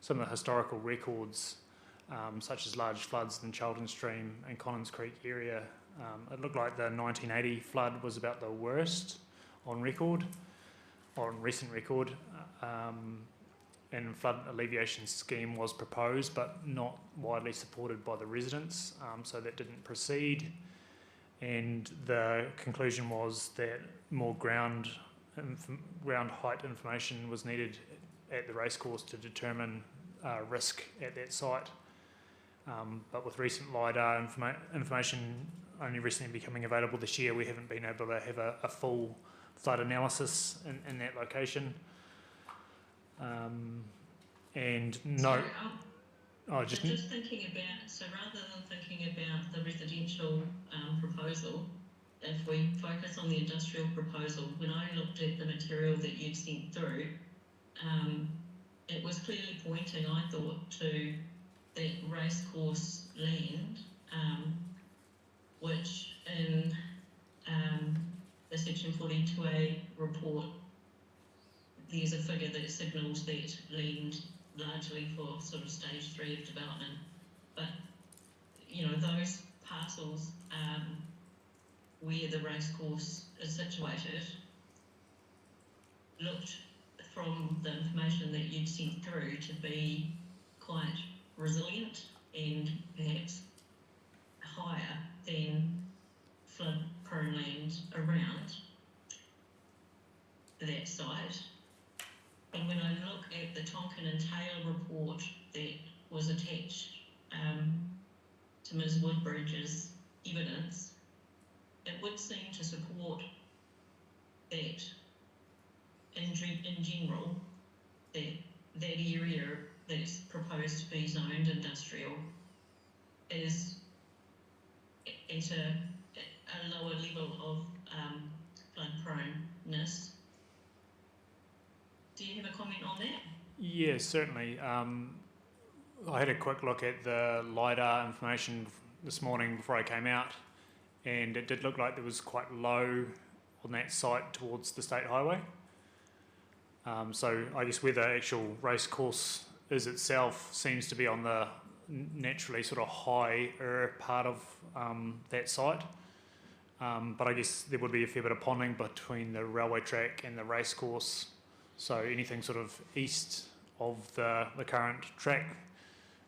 some of the historical records, such as large floods in Charlton Stream and Collins Creek area. It looked like the 1980 flood was about the worst on record, or on recent record, and flood alleviation scheme was proposed but not widely supported by the residents, so that didn't proceed. And the conclusion was that more ground height information was needed at the racecourse to determine risk at that site. But with recent LiDAR information only recently becoming available this year, we haven't been able to have a full flood analysis in that location. And no, I'm just thinking about, so rather than thinking about the residential proposal, if we focus on the industrial proposal, when I looked at the material that you'd sent through, it was clearly pointing, I thought, to that racecourse land, which in the Section 42A report, there's a figure that signals that land largely for sort of stage 3 of development. But, you know, those parcels where the racecourse is situated looked, from the information that you'd sent through, to be quite resilient and perhaps higher than flood prone land around that site. And when I look at the Tonkin and Taylor report that was attached to Ms Woodbridge's evidence, it would seem to support that in general, that area that's proposed to be zoned industrial is at a lower level of flood proneness. Do you have a comment on that? Yeah, certainly. I had a quick look at the LiDAR information this morning before I came out, and it did look like there was quite low on that site towards the state highway. So I guess where the actual race course is itself seems to be on the naturally sort of higher part of that site. But I guess there would be a fair bit of ponding between the railway track and the race course. So anything sort of east of the current track,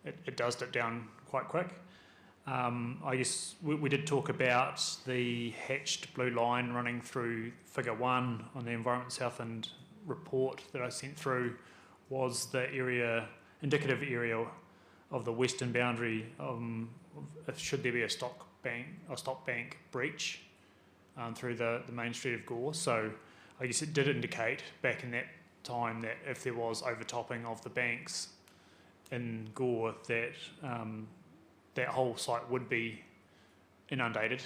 it does dip down quite quick. I guess we did talk about the hatched blue line running through figure 1 on the Environment Southland report that I sent through, was the area, indicative area of the western boundary, should there be a stop bank breach through the main street of Gore. So I guess it did indicate back in that time that if there was overtopping of the banks in Gore, that that whole site would be inundated,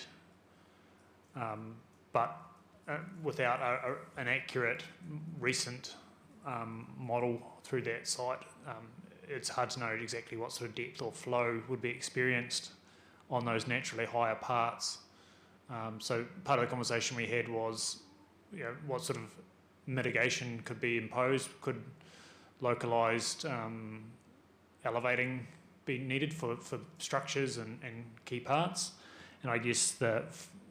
but without an accurate recent model through that site, it's hard to know exactly what sort of depth or flow would be experienced on those naturally higher parts. So part of the conversation we had was, you know, what sort of mitigation could be imposed? Could localised elevating be needed for structures and key parts? And I guess the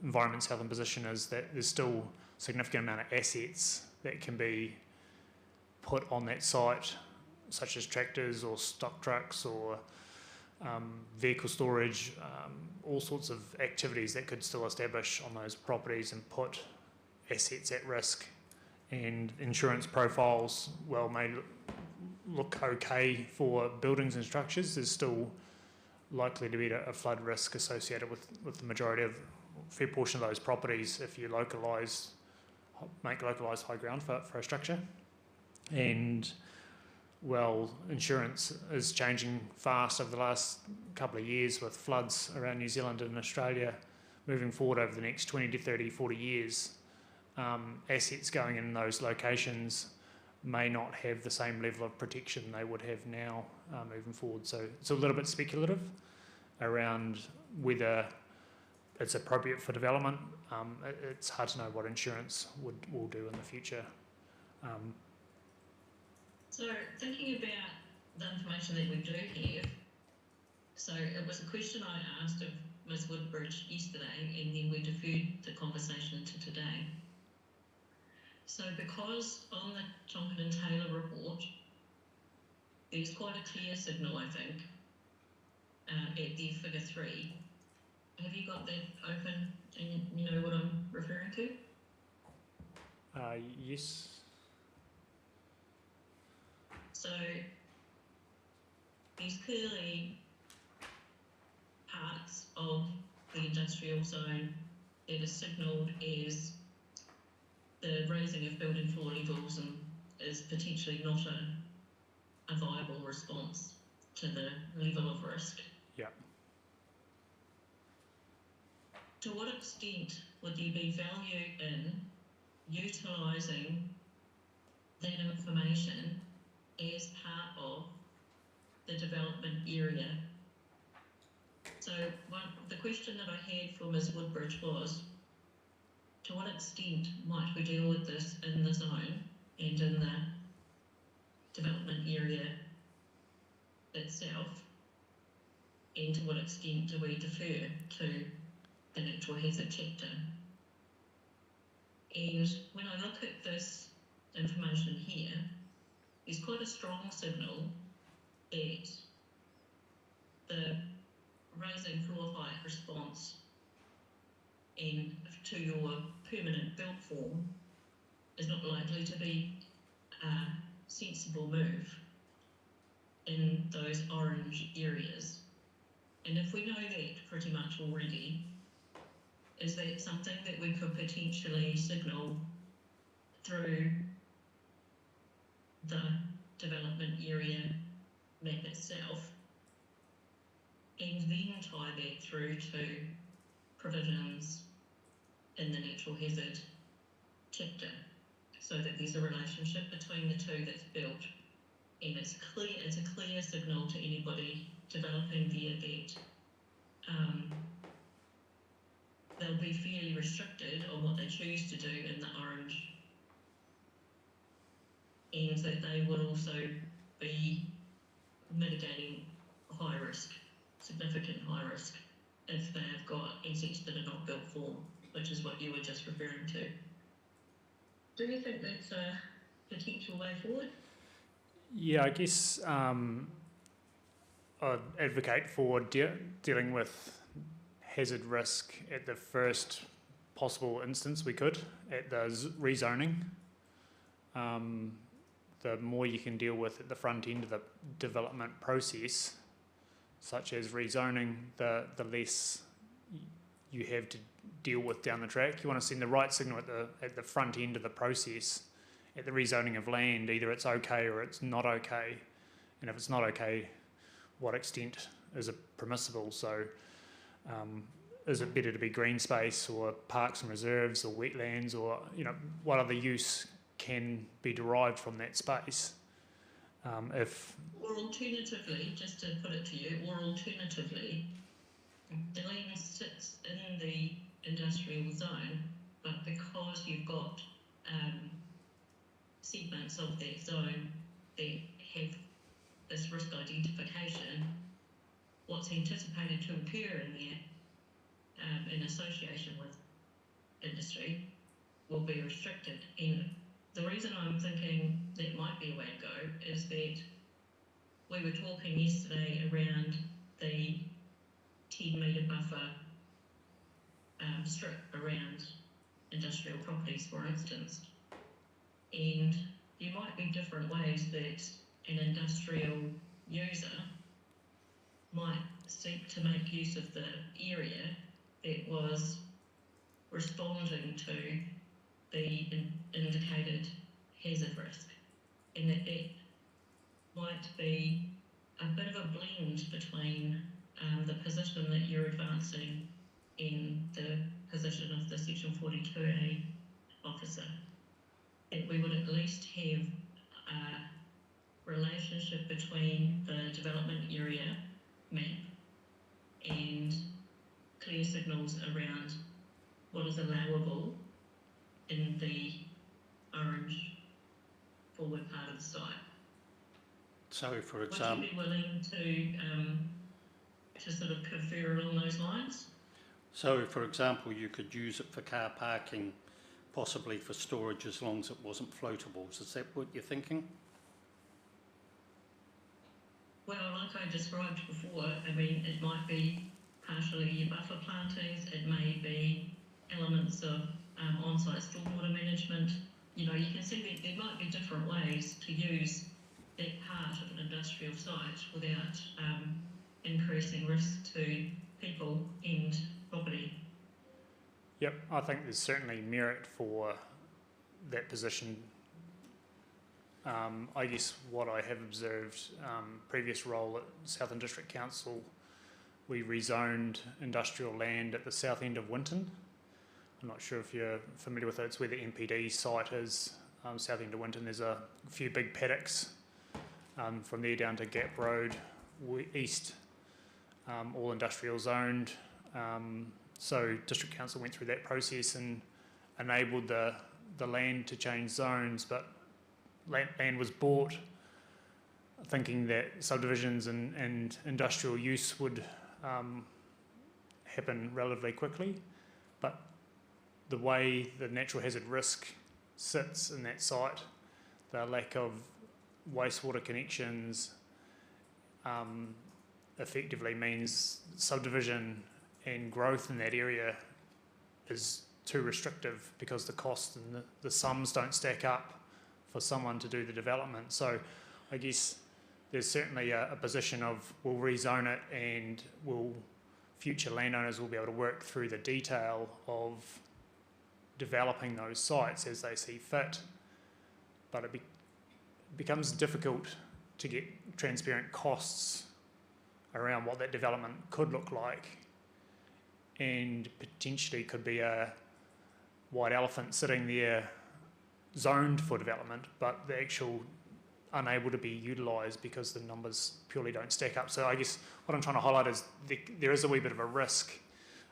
Environment Southland position is that there's still a significant amount of assets that can be put on that site, such as tractors or stock trucks or vehicle storage, all sorts of activities that could still establish on those properties and put assets at risk. And insurance profiles, well, may look okay for buildings and structures. There's still likely to be a flood risk associated with the majority of, a fair portion of those properties if you make localised high ground for a structure. And well, insurance is changing fast over the last couple of years with floods around New Zealand and Australia moving forward over the next 20 to 30, 40 years. Assets going in those locations may not have the same level of protection they would have now moving forward. So it's a little bit speculative around whether it's appropriate for development. It's hard to know what insurance will do in the future. So thinking about the information that we do have, so it was a question I asked of Ms Woodbridge yesterday, and then we deferred the conversation to today. So because on the Tonkin and Taylor report, there's quite a clear signal, I think, at the figure 3. Have you got that open and you know what I'm referring to? Yes. So there's clearly parts of the industrial zone that is signalled as the raising of building floor levels and is potentially not a viable response to the level of risk. Yeah. To what extent would there be value in utilising that information as part of the development area? So the question that I had for Ms Woodbridge was, to what extent might we deal with this in the zone and in the development area itself, and to what extent do we defer to the natural hazard chapter? And when I look at this information here, there's quite a strong signal that the raising floor height response and to your permanent build form is not likely to be a sensible move in those orange areas. And if we know that pretty much already, is that something that we could potentially signal through the development area map itself, and then tie that through to provisions in the natural hazard chapter, so that there's a relationship between the two that's built, and it's a clear signal to anybody developing there that they'll be fairly restricted on what they choose to do in the orange, and that they will also be mitigating high risk, significant high risk, if they've got assets that are not built for, which is what you were just referring to. Do you think that's a potential way forward? Yeah, I guess I'd advocate for dealing with hazard risk at the first possible instance we could, at the rezoning. The more you can deal with at the front end of the development process, such as rezoning, the less you have to deal with down the track. You want to send the right signal at the front end of the process, at the rezoning of land. Either it's okay or it's not okay, and if it's not okay, what extent is it permissible? So is it better to be green space or parks and reserves or wetlands, or what other use can be derived from that space? Or alternatively, just to put it to you, the land sits in the industrial zone, but because you've got segments of that zone that have this risk identification, what's anticipated to occur in there in association with industry will be restricted. And the reason I'm thinking that might be a way to go is that we were talking yesterday around the 10-metre buffer strip around industrial properties, for instance. And there might be different ways that an industrial user might seek to make use of the area that was responding to the indicated hazard risk, and that might be a bit of a blend between the position that you're advancing and the position of the Section 42A officer. That we would at least have a relationship between the development area map and clear signals around what is allowable in the orange forward part of the site. So, for example, would you be willing to sort of confer along those lines? So, for example, you could use it for car parking, possibly for storage, as long as it wasn't floatables. Is that what you're thinking? Well, like I described before, I mean, it might be partially your buffer plantings, it may be elements of on-site stormwater management. You can see that there might be different ways to use that part of an industrial site without increasing risk to people and property. Yep, I think there's certainly merit for that position. I guess what I have observed, previous role at Southern District Council, we rezoned industrial land at the south end of Winton. I'm not sure if you're familiar with it, it's where the MPD site is, south end of Winton. There's a few big paddocks from there down to Gap Road, east, all industrial zoned. So District Council went through that process and enabled the land to change zones, but land was bought thinking that subdivisions and industrial use would happen relatively quickly, but the way the natural hazard risk sits in that site, the lack of wastewater connections, effectively means subdivision and growth in that area is too restrictive because the cost and the sums don't stack up for someone to do the development. So I guess there's certainly a position of we'll rezone it and future landowners will be able to work through the detail of developing those sites as they see fit. But it becomes difficult to get transparent costs around what that development could look like, and potentially could be a white elephant sitting there zoned for development, but the actual unable to be utilised because the numbers purely don't stack up. So I guess what I'm trying to highlight is there is a wee bit of a risk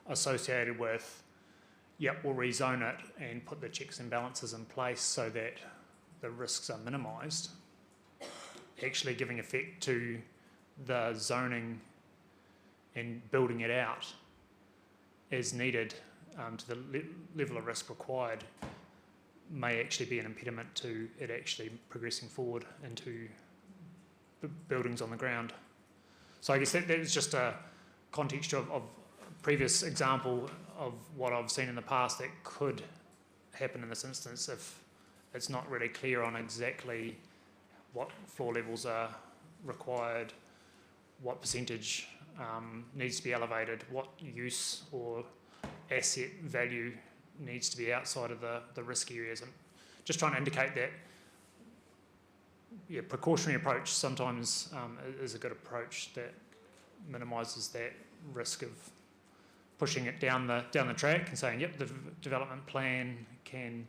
associated with, yep, we'll rezone it and put the checks and balances in place so that the risks are minimised, actually giving effect to the zoning and building it out as needed to the level of risk required may actually be an impediment to it actually progressing forward into buildings on the ground. So I guess that is just a context of previous example of what I've seen in the past that could happen in this instance if it's not really clear on exactly what floor levels are required, what percentage needs to be elevated, what use or asset value needs to be outside of the risk areas. I'm just trying to indicate that precautionary approach sometimes is a good approach that minimises that risk of pushing it down the track and saying, yep, the development plan can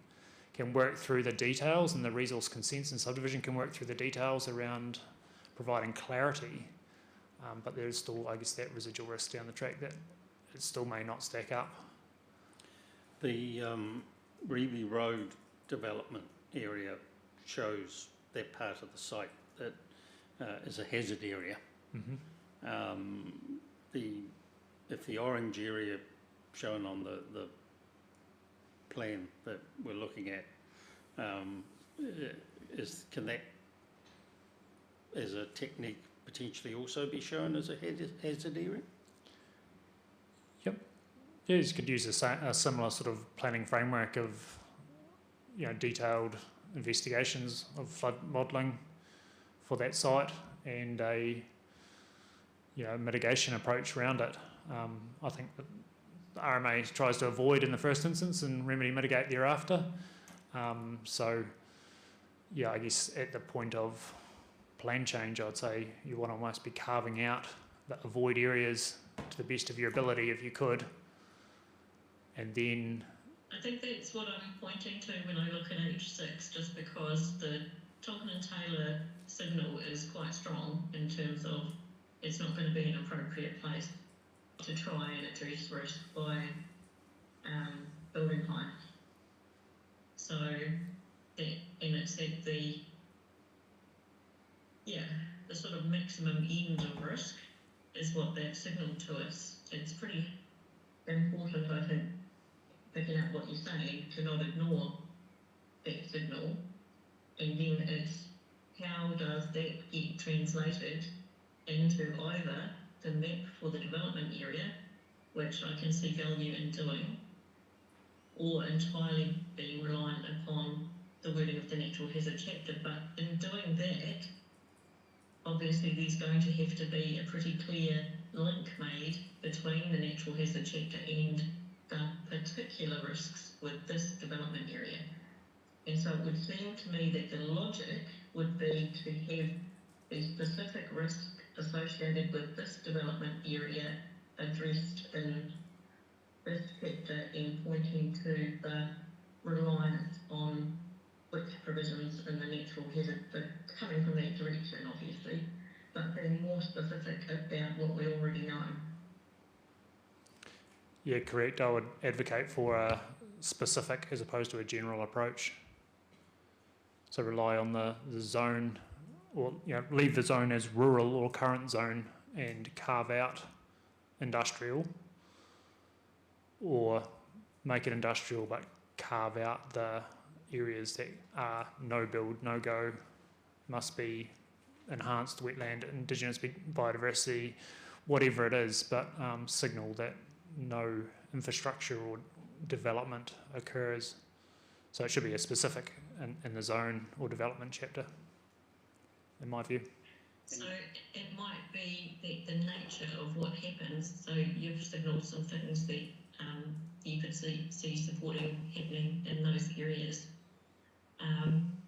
work through the details, and the resource consents and subdivision can work through the details around providing clarity, but there's still, I guess, that residual risk down the track that it still may not stack up. The Reeve Road development area shows that part of the site that is a hazard area. Mm-hmm. If the orange area shown on the plan that we're looking at can that as a technique potentially also be shown as a hazard area? Yeah, you could use a similar sort of planning framework of, detailed investigations of flood modelling for that site and a, mitigation approach around it. I think that the RMA tries to avoid in the first instance and remedy mitigate thereafter. So, I guess at the point of plan change, I'd say you want to almost be carving out the avoid areas to the best of your ability if you could. And then I think that's what I'm pointing to when I look at H6, just because the Tonkin and Taylor signal is quite strong in terms of it's not going to be an appropriate place to try and address risk by building height. So, it's at the sort of maximum end of risk is what that signaled to us. It's pretty important, I think, picking up what you're saying, to not ignore that signal, and then it's how does that get translated into either the map for the development area, which I can see value in doing, or entirely being reliant upon the wording of the natural hazard chapter. But in doing that, obviously there's going to have to be a pretty clear link made between the natural hazard chapter and the particular risks with this development area. And so it would seem to me that the logic would be to have the specific risk associated with this development area addressed in this chapter and pointing to the reliance on which provisions in the natural hazard, but coming from that direction obviously, but being more specific about what we already know. Yeah, correct. I would advocate for a specific as opposed to a general approach. So rely on the zone, or leave the zone as rural or current zone and carve out industrial, or make it industrial but carve out the areas that are no build, no go, must be enhanced wetland, indigenous biodiversity, whatever it is, but signal that no infrastructure or development occurs. So it should be a specific in the zone or development chapter, in my view. So it might be that the nature of what happens, so you've signalled some things that you could see supporting happening in those areas,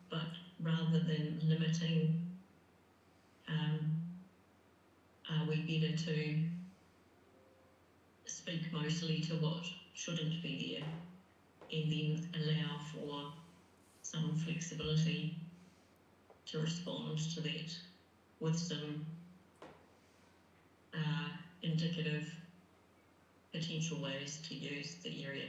but rather than limiting, are we better to speak mostly to what shouldn't be there and then allow for some flexibility to respond to that with some indicative potential ways to use the area?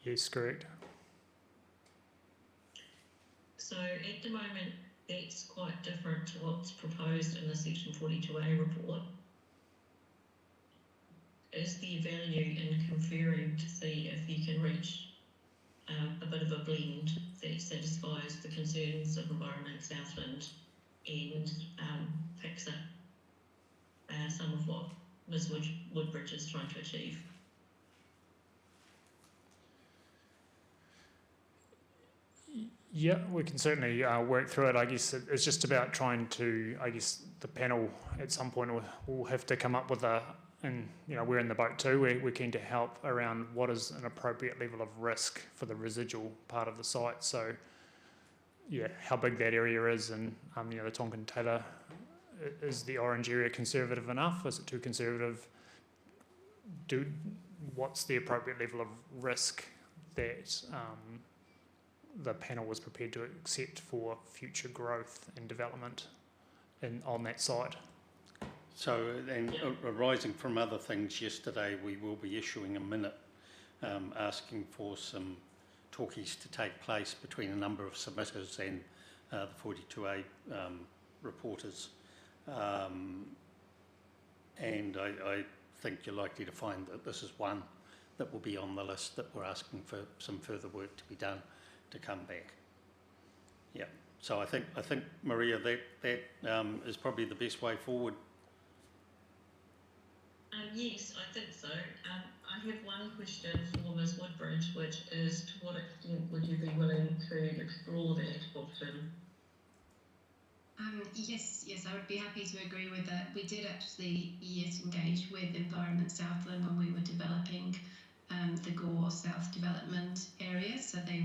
Yes, correct. So at the moment, that's quite different to what's proposed in the Section 42A report. Is there value in conferring to see if you can reach a bit of a blend that satisfies the concerns of Environment Southland and picks up some of what Ms Woodbridge is trying to achieve? Yeah, we can certainly work through it. I guess it's just about trying to, I guess the panel at some point will have to come up with and we're in the boat too, we're keen to help around what is an appropriate level of risk for the residual part of the site. So yeah, how big that area is, and the Tonkin Taylor, is the orange area conservative enough? Is it too conservative? What's the appropriate level of risk that the panel was prepared to accept for future growth and development on that site? So, and arising from other things yesterday, we will be issuing a minute asking for some talkies to take place between a number of submitters and the 42A reporters. And I think you're likely to find that this is one that will be on the list that we're asking for some further work to be done to come back. Yeah. So I think Maria, that is probably the best way forward. Yes, I think so. I have one question for Ms Woodbridge, which is to what extent would you be willing to explore that option? Yes, I would be happy to agree with that. We did actually engage with Environment Southland when we were developing the Gore South development area. So they,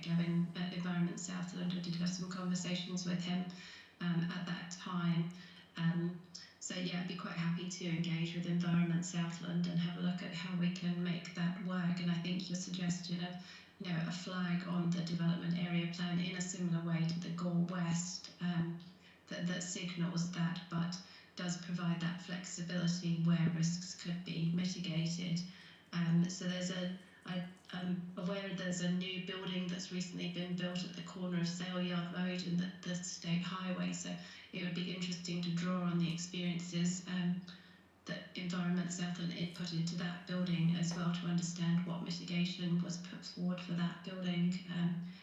Gavin at Environment Southland, I did have some conversations with him at that time. So yeah, I'd be quite happy to engage with Environment Southland and have a look at how we can make that work. And I think your suggestion of a flag on the development area plan in a similar way to the Gore West that signals that, but does provide that flexibility where risks could be mitigated. So I'm aware there's a new building that's recently been built at the corner of Saleyard Road and the State Highway. So it would be interesting to draw on the experiences that Environment Southland put into that building as well, to understand what mitigation was put forward for that building.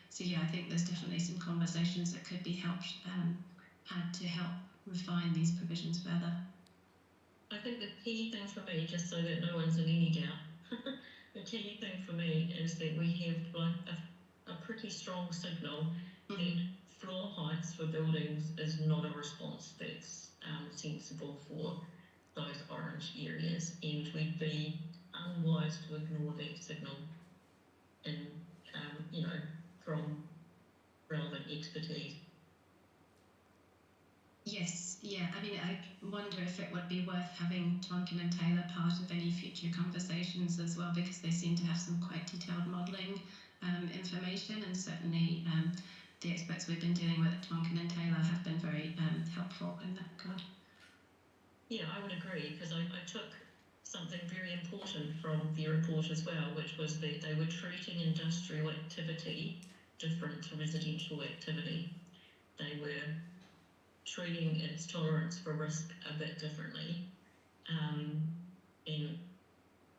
So yeah, I think there's definitely some conversations that could be had to help refine these provisions further. I think the key thing for me, just so that no one's in any doubt, the key thing for me is that we have like a pretty strong signal Mhm. that floor heights for buildings is not a response that's sensible for those orange areas, and we'd be unwise to ignore that signal in, from relevant expertise. Yes, yeah. I mean, I wonder if it would be worth having Tonkin and Taylor part of any future conversations as well, because they seem to have some quite detailed modelling information, and certainly the experts we've been dealing with at Tonkin and Taylor have been very helpful in that regard. Yeah, I would agree, because I took something very important from their report as well, which was that they were treating industrial activity different to residential activity. They were treating its tolerance for risk a bit differently.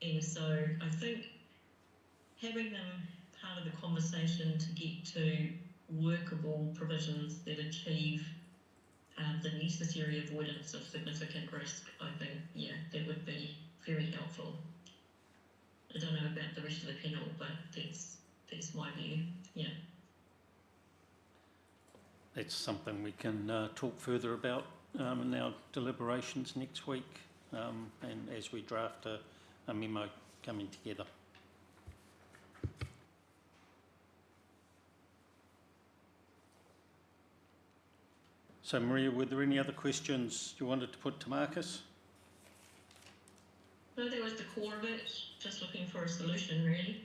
And so I think having them part of the conversation to get to workable provisions that achieve the necessary avoidance of significant risk, I think, yeah, that would be very helpful. I don't know about the rest of the panel, but that's my view, yeah. That's something we can talk further about in our deliberations next week, and as we draft a memo coming together. So Maria, were there any other questions you wanted to put to Marcus? No, that was the core of it, just looking for a solution, really.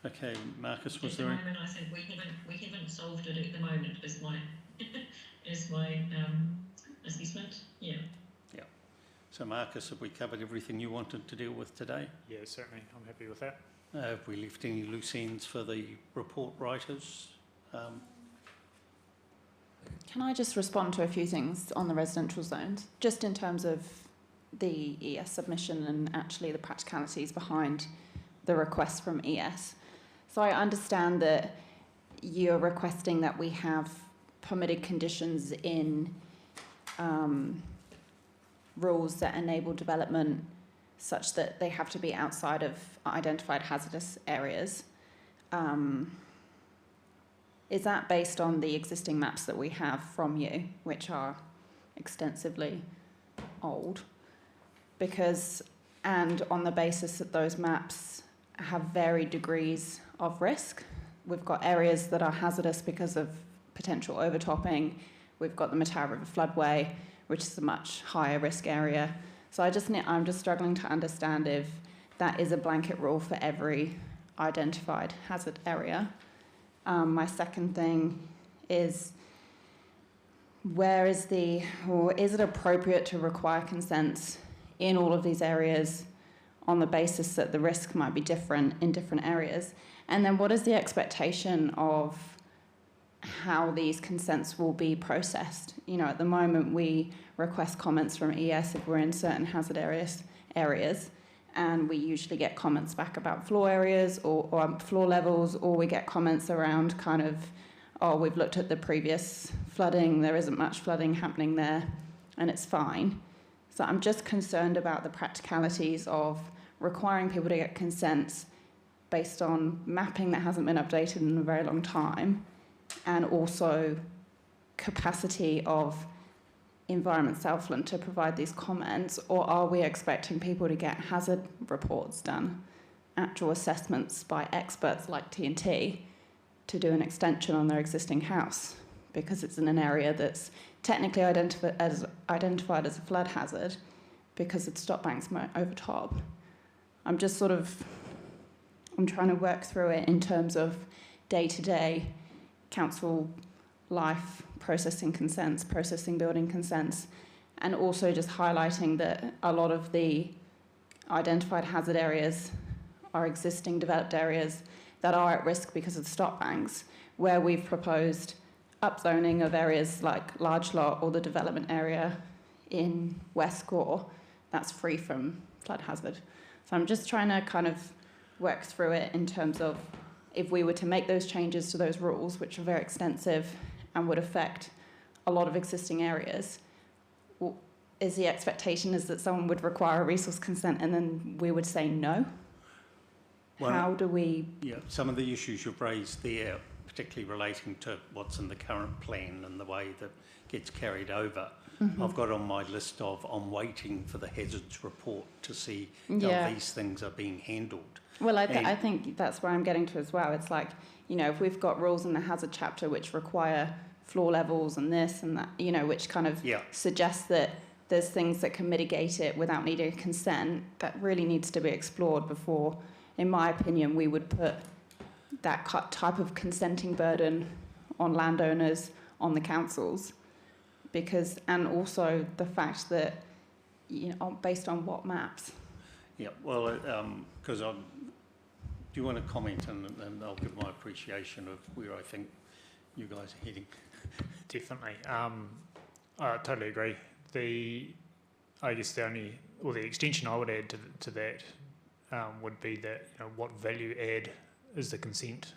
Okay, Marcus, was At there the any? moment, I think we haven't solved it at the moment, is my assessment. Yeah. Yeah. So Marcus, have we covered everything you wanted to deal with today? Yeah, certainly. I'm happy with that. Have we left any loose ends for the report writers? Can I just respond to a few things on the residential zones, just in terms of the ES submission and actually the practicalities behind the request from ES? So I understand that you're requesting that we have permitted conditions in rules that enable development such that they have to be outside of identified hazardous areas. Is that based on the existing maps that we have from you, which are extensively old? And on the basis that those maps have varied degrees of risk, we've got areas that are hazardous because of potential overtopping. We've got the Mataura River floodway, which is a much higher risk area. So I'm just struggling to understand if that is a blanket rule for every identified hazard area. My second thing is, is it appropriate to require consents in all of these areas on the basis that the risk might be different in different areas? And then what is the expectation of how these consents will be processed? You know, at the moment we request comments from ES if we're in certain hazard areas, and we usually get comments back about floor areas or floor levels, or we get comments around kind of, oh, we've looked at the previous flooding, there isn't much flooding happening there, and it's fine. So I'm just concerned about the practicalities of requiring people to get consents based on mapping that hasn't been updated in a very long time, and also capacity of Environment Southland to provide these comments, or are we expecting people to get hazard reports done, actual assessments by experts like TNT to do an extension on their existing house because it's in an area that's technically identified as a flood hazard because its stop banks might overtop? I'm trying to work through it in terms of day-to-day council life, processing consents, processing building consents, and also just highlighting that a lot of the identified hazard areas are existing developed areas that are at risk because of the stop banks, where we've proposed upzoning of areas like Large Lot or the development area in West Gore that's free from flood hazard. So I'm just trying to kind of work through it in terms of if we were to make those changes to those rules, which are very extensive and would affect a lot of existing areas, is the expectation is that someone would require a resource consent and then we would say no? Well, how do we? Yeah, some of the issues you've raised there, particularly relating to what's in the current plan and the way that gets carried over, I've got on my list of, I'm waiting for the hazards report to see how these things are being handled. Well, I think that's where I'm getting to as well. It's like, you know, if we've got rules in the hazard chapter which require floor levels and this and that, you know, which kind of suggests that there's things that can mitigate it without needing consent, that really needs to be explored before, in my opinion, we would put that type of consenting burden on landowners, on the councils, because, and also the fact that, you know, based on what maps. Yeah, well, because do you want to comment, and I'll give my appreciation of where I think you guys are heading. Definitely. I totally agree. I guess the extension I would add to that would be that, you know, what value add is the consent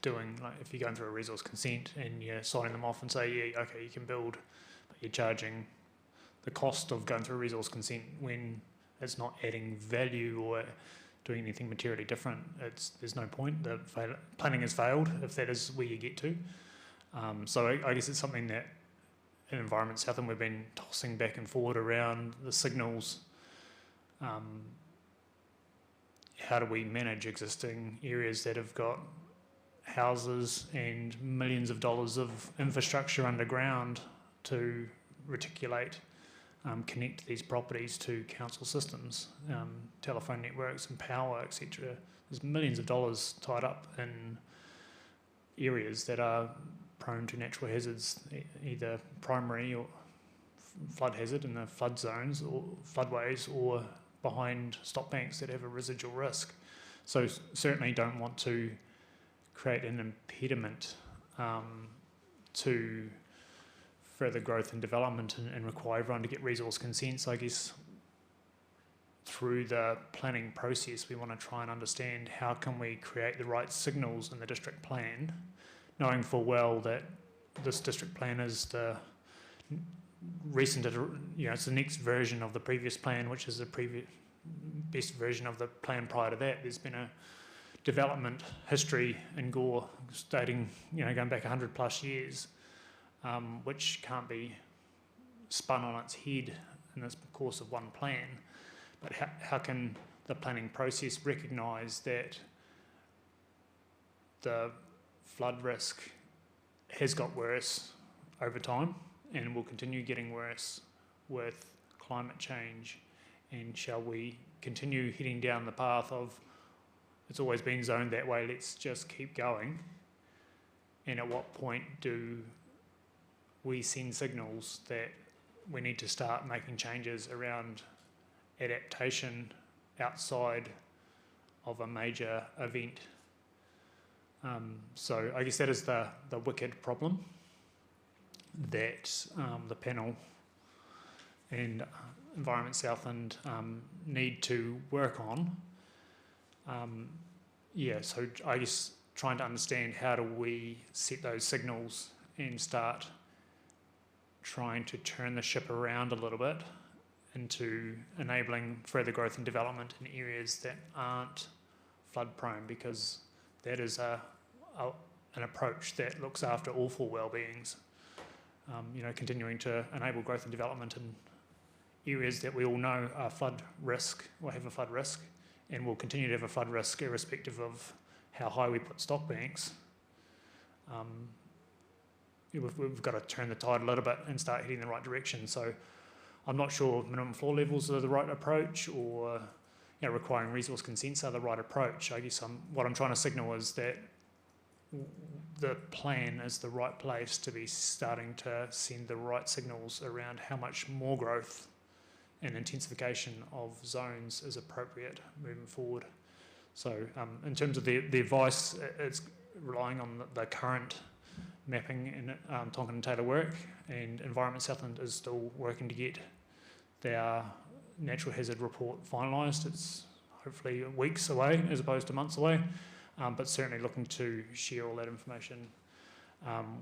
doing? Like, if you're going through a resource consent and you're signing them off and say, yeah, okay, you can build, but you're charging the cost of going through a resource consent when it's not adding value or doing anything materially different, there's no point. The planning has failed if that is where you get to. So I guess it's something that in Environment Southland we've been tossing back and forward around the signals. How do we manage existing areas that have got houses and millions of dollars of infrastructure underground to reticulate, connect these properties to council systems, telephone networks and power, etc. There's millions of dollars tied up in areas that are prone to natural hazards, either primary or flood hazard in the flood zones or floodways, or behind stop banks that have a residual risk. So certainly don't want to create an impediment to further growth and development and require everyone to get resource consents. I guess through the planning process we want to try and understand how can we create the right signals in the district plan, knowing full well that this district plan is the recent, you know, it's the next version of the previous plan, which is the previous best version of the plan prior to that. There's been a development history in Gore stating, you know, going back 100 plus years, which can't be spun on its head in the course of one plan. But how can the planning process recognise that the flood risk has got worse over time and will continue getting worse with climate change, and shall we continue heading down the path of it's always been zoned that way, let's just keep going, and at what point do we send signals that we need to start making changes around adaptation outside of a major event? So I guess that is the wicked problem that the panel and Environment Southland need to work on. So I guess trying to understand how do we set those signals and start trying to turn the ship around a little bit into enabling further growth and development in areas that aren't flood prone, because that is an approach that looks after all four well-beings. Continuing to enable growth and development in areas that we all know are flood risk or have a flood risk, and will continue to have a flood risk irrespective of how high we put stock banks. We've got to turn the tide a little bit and start heading in the right direction. So I'm not sure minimum floor levels are the right approach, or requiring resource consents are the right approach. I guess what I'm trying to signal is that the plan is the right place to be starting to send the right signals around how much more growth and intensification of zones is appropriate moving forward. So in terms of the advice, it's relying on the current mapping and Tonkin and Taylor work, and Environment Southland is still working to get their natural hazard report finalised. It's hopefully weeks away as opposed to months away, but certainly looking to share all that information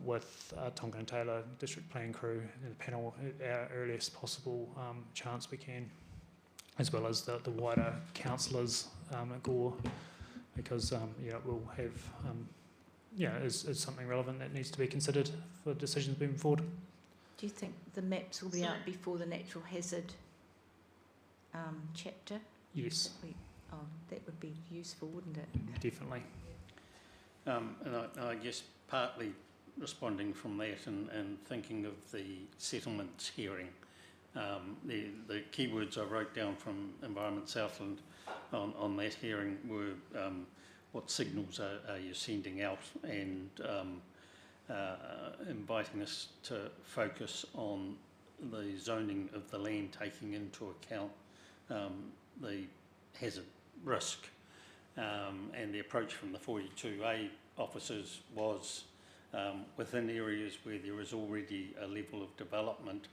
with Tonkin and Taylor district plan crew and the panel at our earliest possible chance we can. as well as the wider councillors at Gore, because it will have is something relevant that needs to be considered for decisions moving forward. Do you think the maps will be out before the natural hazard chapter? Yes, That would be useful, wouldn't it? definitely. And I guess partly responding from that and thinking of the settlements hearing, the keywords I wrote down from Environment Southland on that hearing were what signals are you sending out, and inviting us to focus on the zoning of the land, taking into account the hazard risk, and the approach from the 42A officers was within areas where there is already a level of development,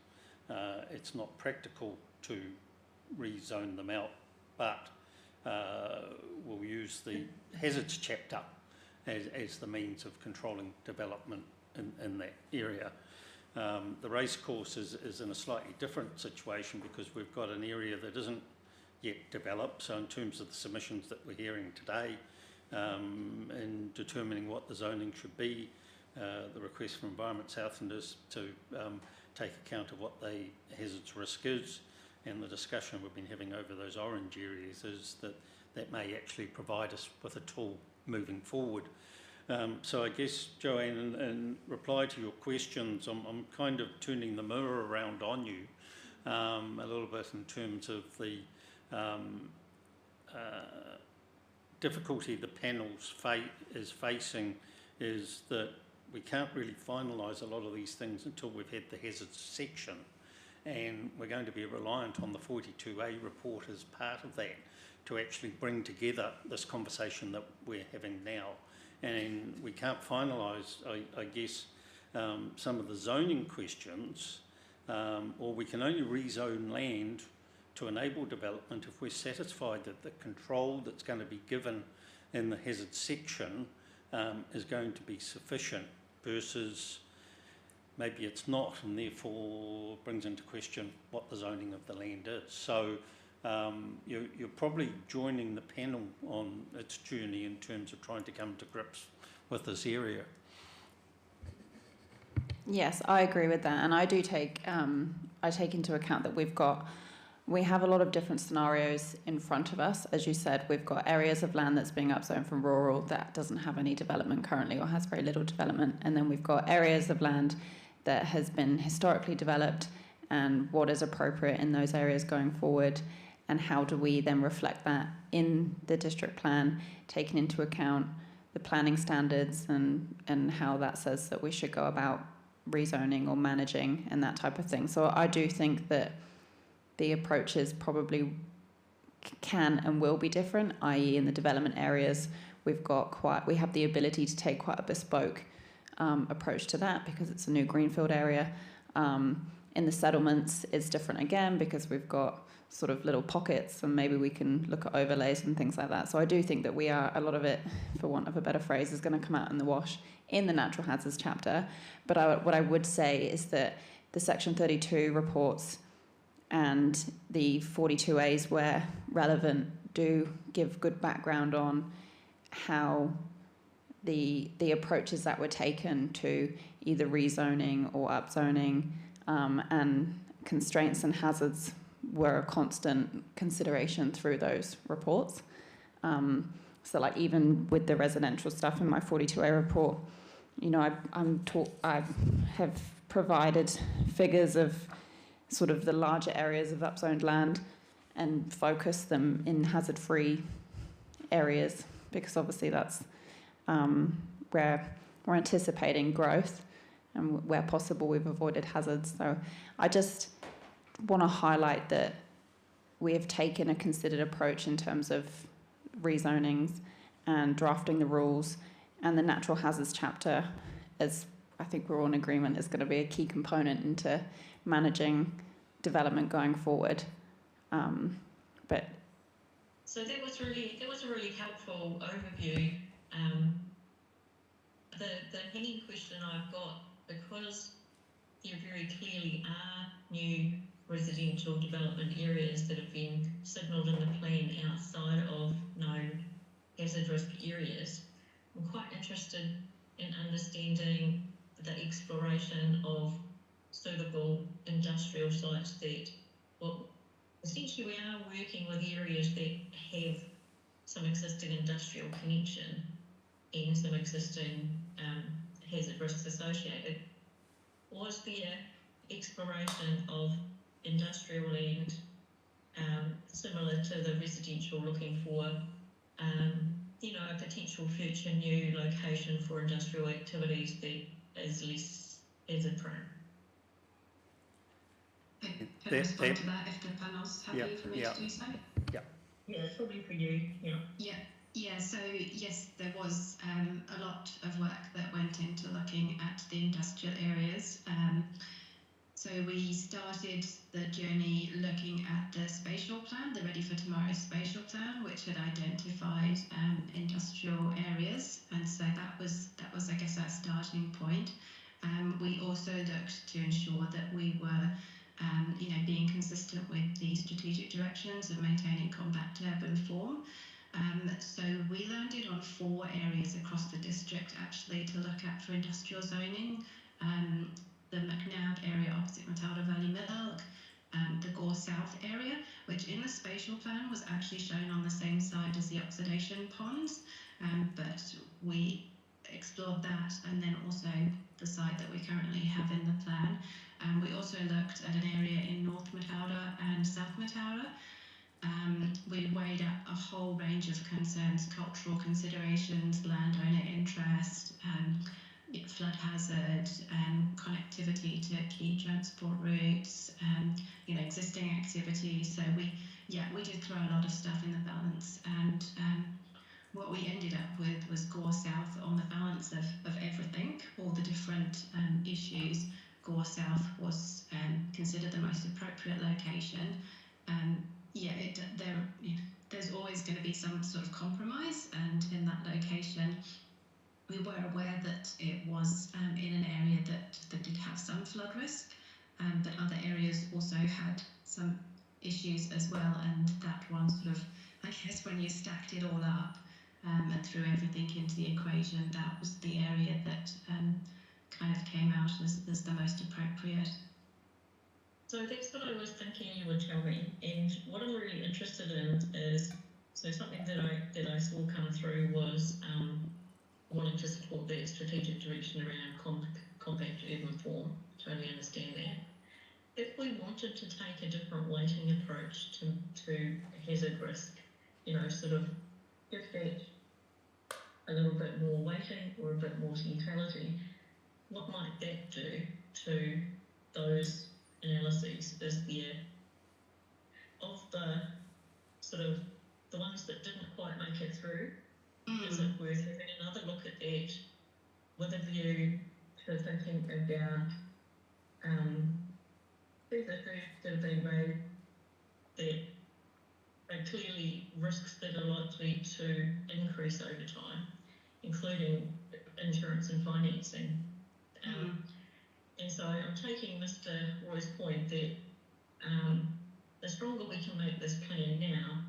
it's not practical to rezone them out, but we'll use the hazards chapter as the means of controlling development in that area. The racecourse is in a slightly different situation because we've got an area that isn't yet developed. So in terms of the submissions that we're hearing today, in determining what the zoning should be, the request from Environment Southland is to take account of what the hazards risk is, and the discussion we've been having over those orange areas is that may actually provide us with a tool moving forward. So I guess, Joanne, in reply to your questions, I'm kind of turning the mirror around on you a little bit in terms of the difficulty the panel's is facing is that we can't really finalise a lot of these things until we've had the hazards section, and we're going to be reliant on the 42A report as part of that to actually bring together this conversation that we're having now. And we can't finalise, I guess, some of the zoning questions, or we can only rezone land to enable development if we're satisfied that the control that's going to be given in the hazard section is going to be sufficient, versus maybe it's not, and therefore brings into question what the zoning of the land is. So you're probably joining the panel on its journey in terms of trying to come to grips with this area. Yes, I agree with that, and I do take into account that we have a lot of different scenarios in front of us. As you said, we've got areas of land that's being upzoned from rural that doesn't have any development currently or has very little development, and then we've got areas of land that has been historically developed, and what is appropriate in those areas going forward, and how do we then reflect that in the district plan, taking into account the planning standards and how that says that we should go about rezoning or managing and that type of thing. So I do think that the approaches probably can and will be different, i.e. in the development areas we have the ability to take quite a bespoke approach to that because it's a new greenfield area. In the settlements it's different again because we've got sort of little pockets and maybe we can look at overlays and things like that. So I do think that a lot of it, for want of a better phrase, is going to come out in the wash in the natural hazards chapter. But what I would say is that the Section 32 reports and the 42As, where relevant, do give good background on how the approaches that were taken to either rezoning or upzoning and constraints and hazards were a constant consideration through those reports. So like even with the residential stuff in my 42A report, I have provided figures of sort of the larger areas of upzoned land and focus them in hazard-free areas because obviously that's where we're anticipating growth and where possible we've avoided hazards. So I just want to highlight that we have taken a considered approach in terms of rezonings and drafting the rules, and the natural hazards chapter, as I think we're all in agreement, is going to be a key component into managing development going forward. So that was a really helpful overview. The hanging question I've got, because there very clearly are new residential development areas that have been signalled in the plan outside of known hazard risk areas. I'm quite interested in understanding the exploration of suitable industrial sites that, well, essentially we are working with areas that have some existing industrial connection and some existing hazard risks associated. Was there exploration of industrial land similar to the residential, looking for you know, a potential future new location for industrial activities that is less hazard prone? I can They- respond they- to that if the panel's happy Yeah, for me yeah. to do so. Yeah, it's probably for you, yeah. Yeah, so yes, there was a lot of work that went into looking at the industrial areas. So we started the journey looking at the spatial plan, the Ready for Tomorrow spatial plan, which had identified industrial areas, and so that was I guess our starting point. We also looked to ensure that we were you know, being consistent with the strategic directions of maintaining compact urban form. So we landed on 4 areas across the district actually to look at for industrial zoning. The McNabb area opposite Matilda Valley Milk, the Gore South area, which in the spatial plan was actually shown on the same side as the oxidation ponds, but we explored that, and then also the site that we currently have in the plan. We also looked at an area in North Matilda and South Matilda. We weighed up a whole range of concerns, cultural considerations, landowner interest, flood hazard, connectivity to key transport routes, you know, existing activities. So we did throw a lot of stuff in the balance, and what we ended up with was Gore South on the balance of everything, all the different issues. Gore South was considered the most appropriate location. There's always going to be some sort of compromise, and in that location we were aware that it was in an area that did have some flood risk, but other areas also had some issues as well, and that one sort of, I guess when you stacked it all up and threw everything into the equation, that was the area that kind of came out as the most appropriate. So that's what I was thinking you would tell me, and what I'm really interested in is, so something that I saw come through was wanting to support that strategic direction around compact urban form. Totally understand that. If we wanted to take a different weighting approach to hazard risk, you know, sort of give that a little bit more weighting or a bit more centrality, what might that do to those analyses? Is there, of the sort of the ones that didn't quite make it through, is it worth having another look at that with a view to thinking about these issues that have been made that are clearly risks that are likely to increase over time, including insurance and financing. And so I'm taking Mr. Roy's point that the stronger we can make this plan now,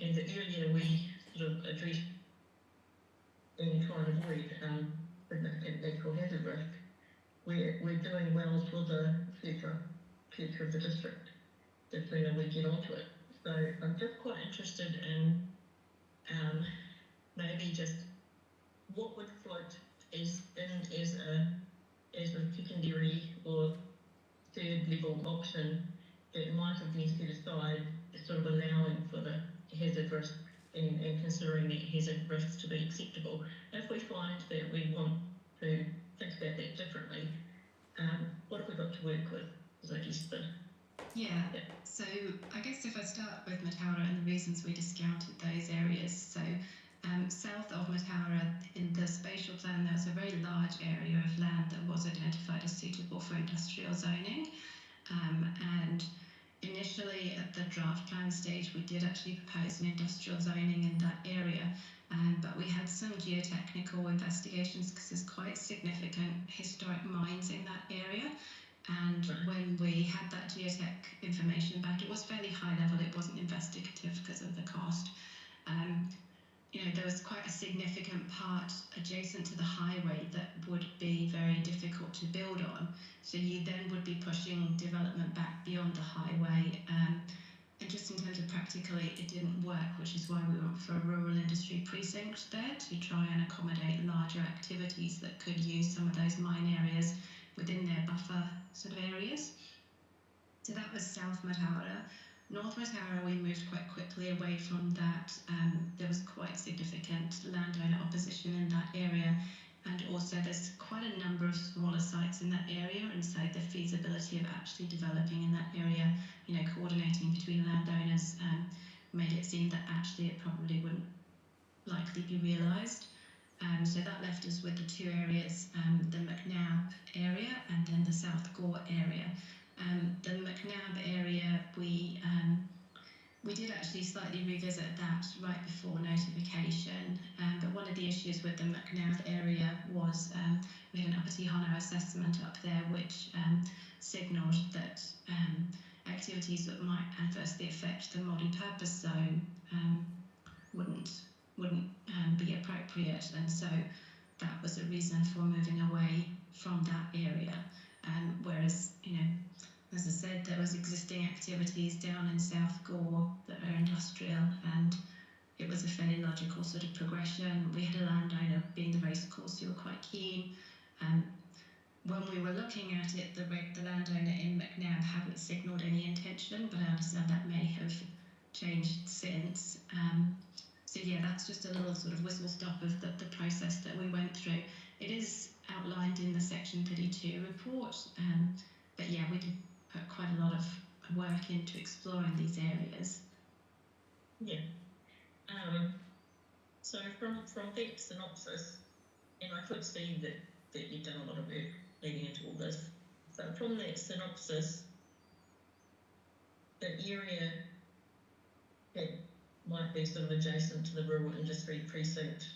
and the earlier we sort of address and try and avoid significant natural hazard risk, we're doing well for the future of the district, the sooner we get onto it. So I'm just quite interested in maybe just what would float as a secondary or third level option that might have been set aside, sort of allowing for the hazard risk and considering that hazard risks to be acceptable. If we find that we want to think about that differently, what have we got to work with? Is I guess So I guess if I start with Matilda and the reasons we discounted those areas, so south of Matilda in the spatial plan there was a very large area of land that was identified as suitable for industrial zoning, and initially at the draft plan stage we did actually propose an industrial zoning in that area, but we had some geotechnical investigations because there's quite significant historic mines in that area, And Right. when we had that geotech information back, it was fairly high level, it wasn't investigative because of the cost. You know, there was quite a significant part adjacent to the highway that would be very difficult to build on. So you then would be pushing development back beyond the highway. And just in terms of practically, it didn't work, which is why we went for a rural industry precinct there to try and accommodate larger activities that could use some of those mine areas within their buffer sort of areas. So that was South Matara. North Matara, we moved quite quickly away from that. There was quite significant landowner opposition in that area, and also there's quite a number of smaller sites in that area, and so the feasibility of actually developing in that area, you know, coordinating between landowners, made it seem that actually it probably wouldn't likely be realised. So that left us with the two areas, the McNab area and then the South Gore area. The McNab area, we did actually slightly revisit that right before notification, but one of the issues with the McNab area was we had an Upper Tihano assessment up there which signalled that activities that might adversely affect the multi-purpose zone wouldn't be appropriate, and so that was a reason for moving away from that area. Whereas, you know, as I said, there was existing activities down in South Gore that are industrial, and it was a fairly logical sort of progression. We had a landowner, being the racecourse, who were quite keen. When we were looking at it, the landowner in McNab hadn't signalled any intention, but I understand that may have changed since. So yeah, that's just a little sort of whistle stop of the process that we went through. It is outlined in the Section 32 report, but yeah, we did put quite a lot of work into exploring these areas. Yeah. So from that synopsis, and I could see that you've done a lot of work leading into all this. So from that synopsis, the area that might be sort of adjacent to the rural industry precinct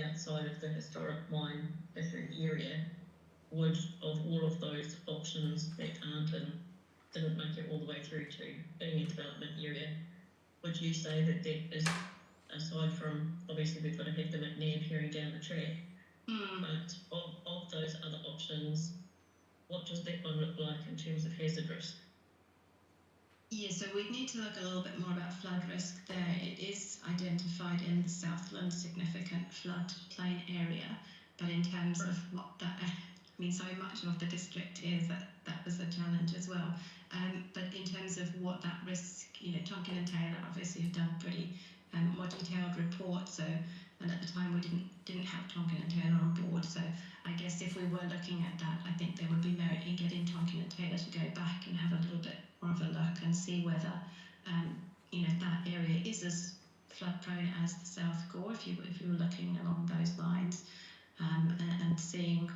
outside of the historic mine district area would, of all of those options that aren't and didn't make it all the way through to being a development area, would you say that that is, aside from obviously we've got to have the McNab hearing down the track, but of those other options, what does that one look like in terms of hazard risk? Yeah, so we'd need to look a little bit more about flood risk there. It is identified in the Southland significant floodplain area, but in terms of what that, I mean, so much of the district is that was a challenge as well. But in terms of what that risk, you know, Tonkin and Taylor obviously have done pretty more detailed reports. So, and at the time we didn't have Tonkin and Taylor on board. So I guess if we were looking at that, I think there would be merit in getting Tonkin and Taylor to go back and have a little bit more of a look and see whether, you know, that area is as flood prone as the South Gore, if you were looking along those lines, and seeing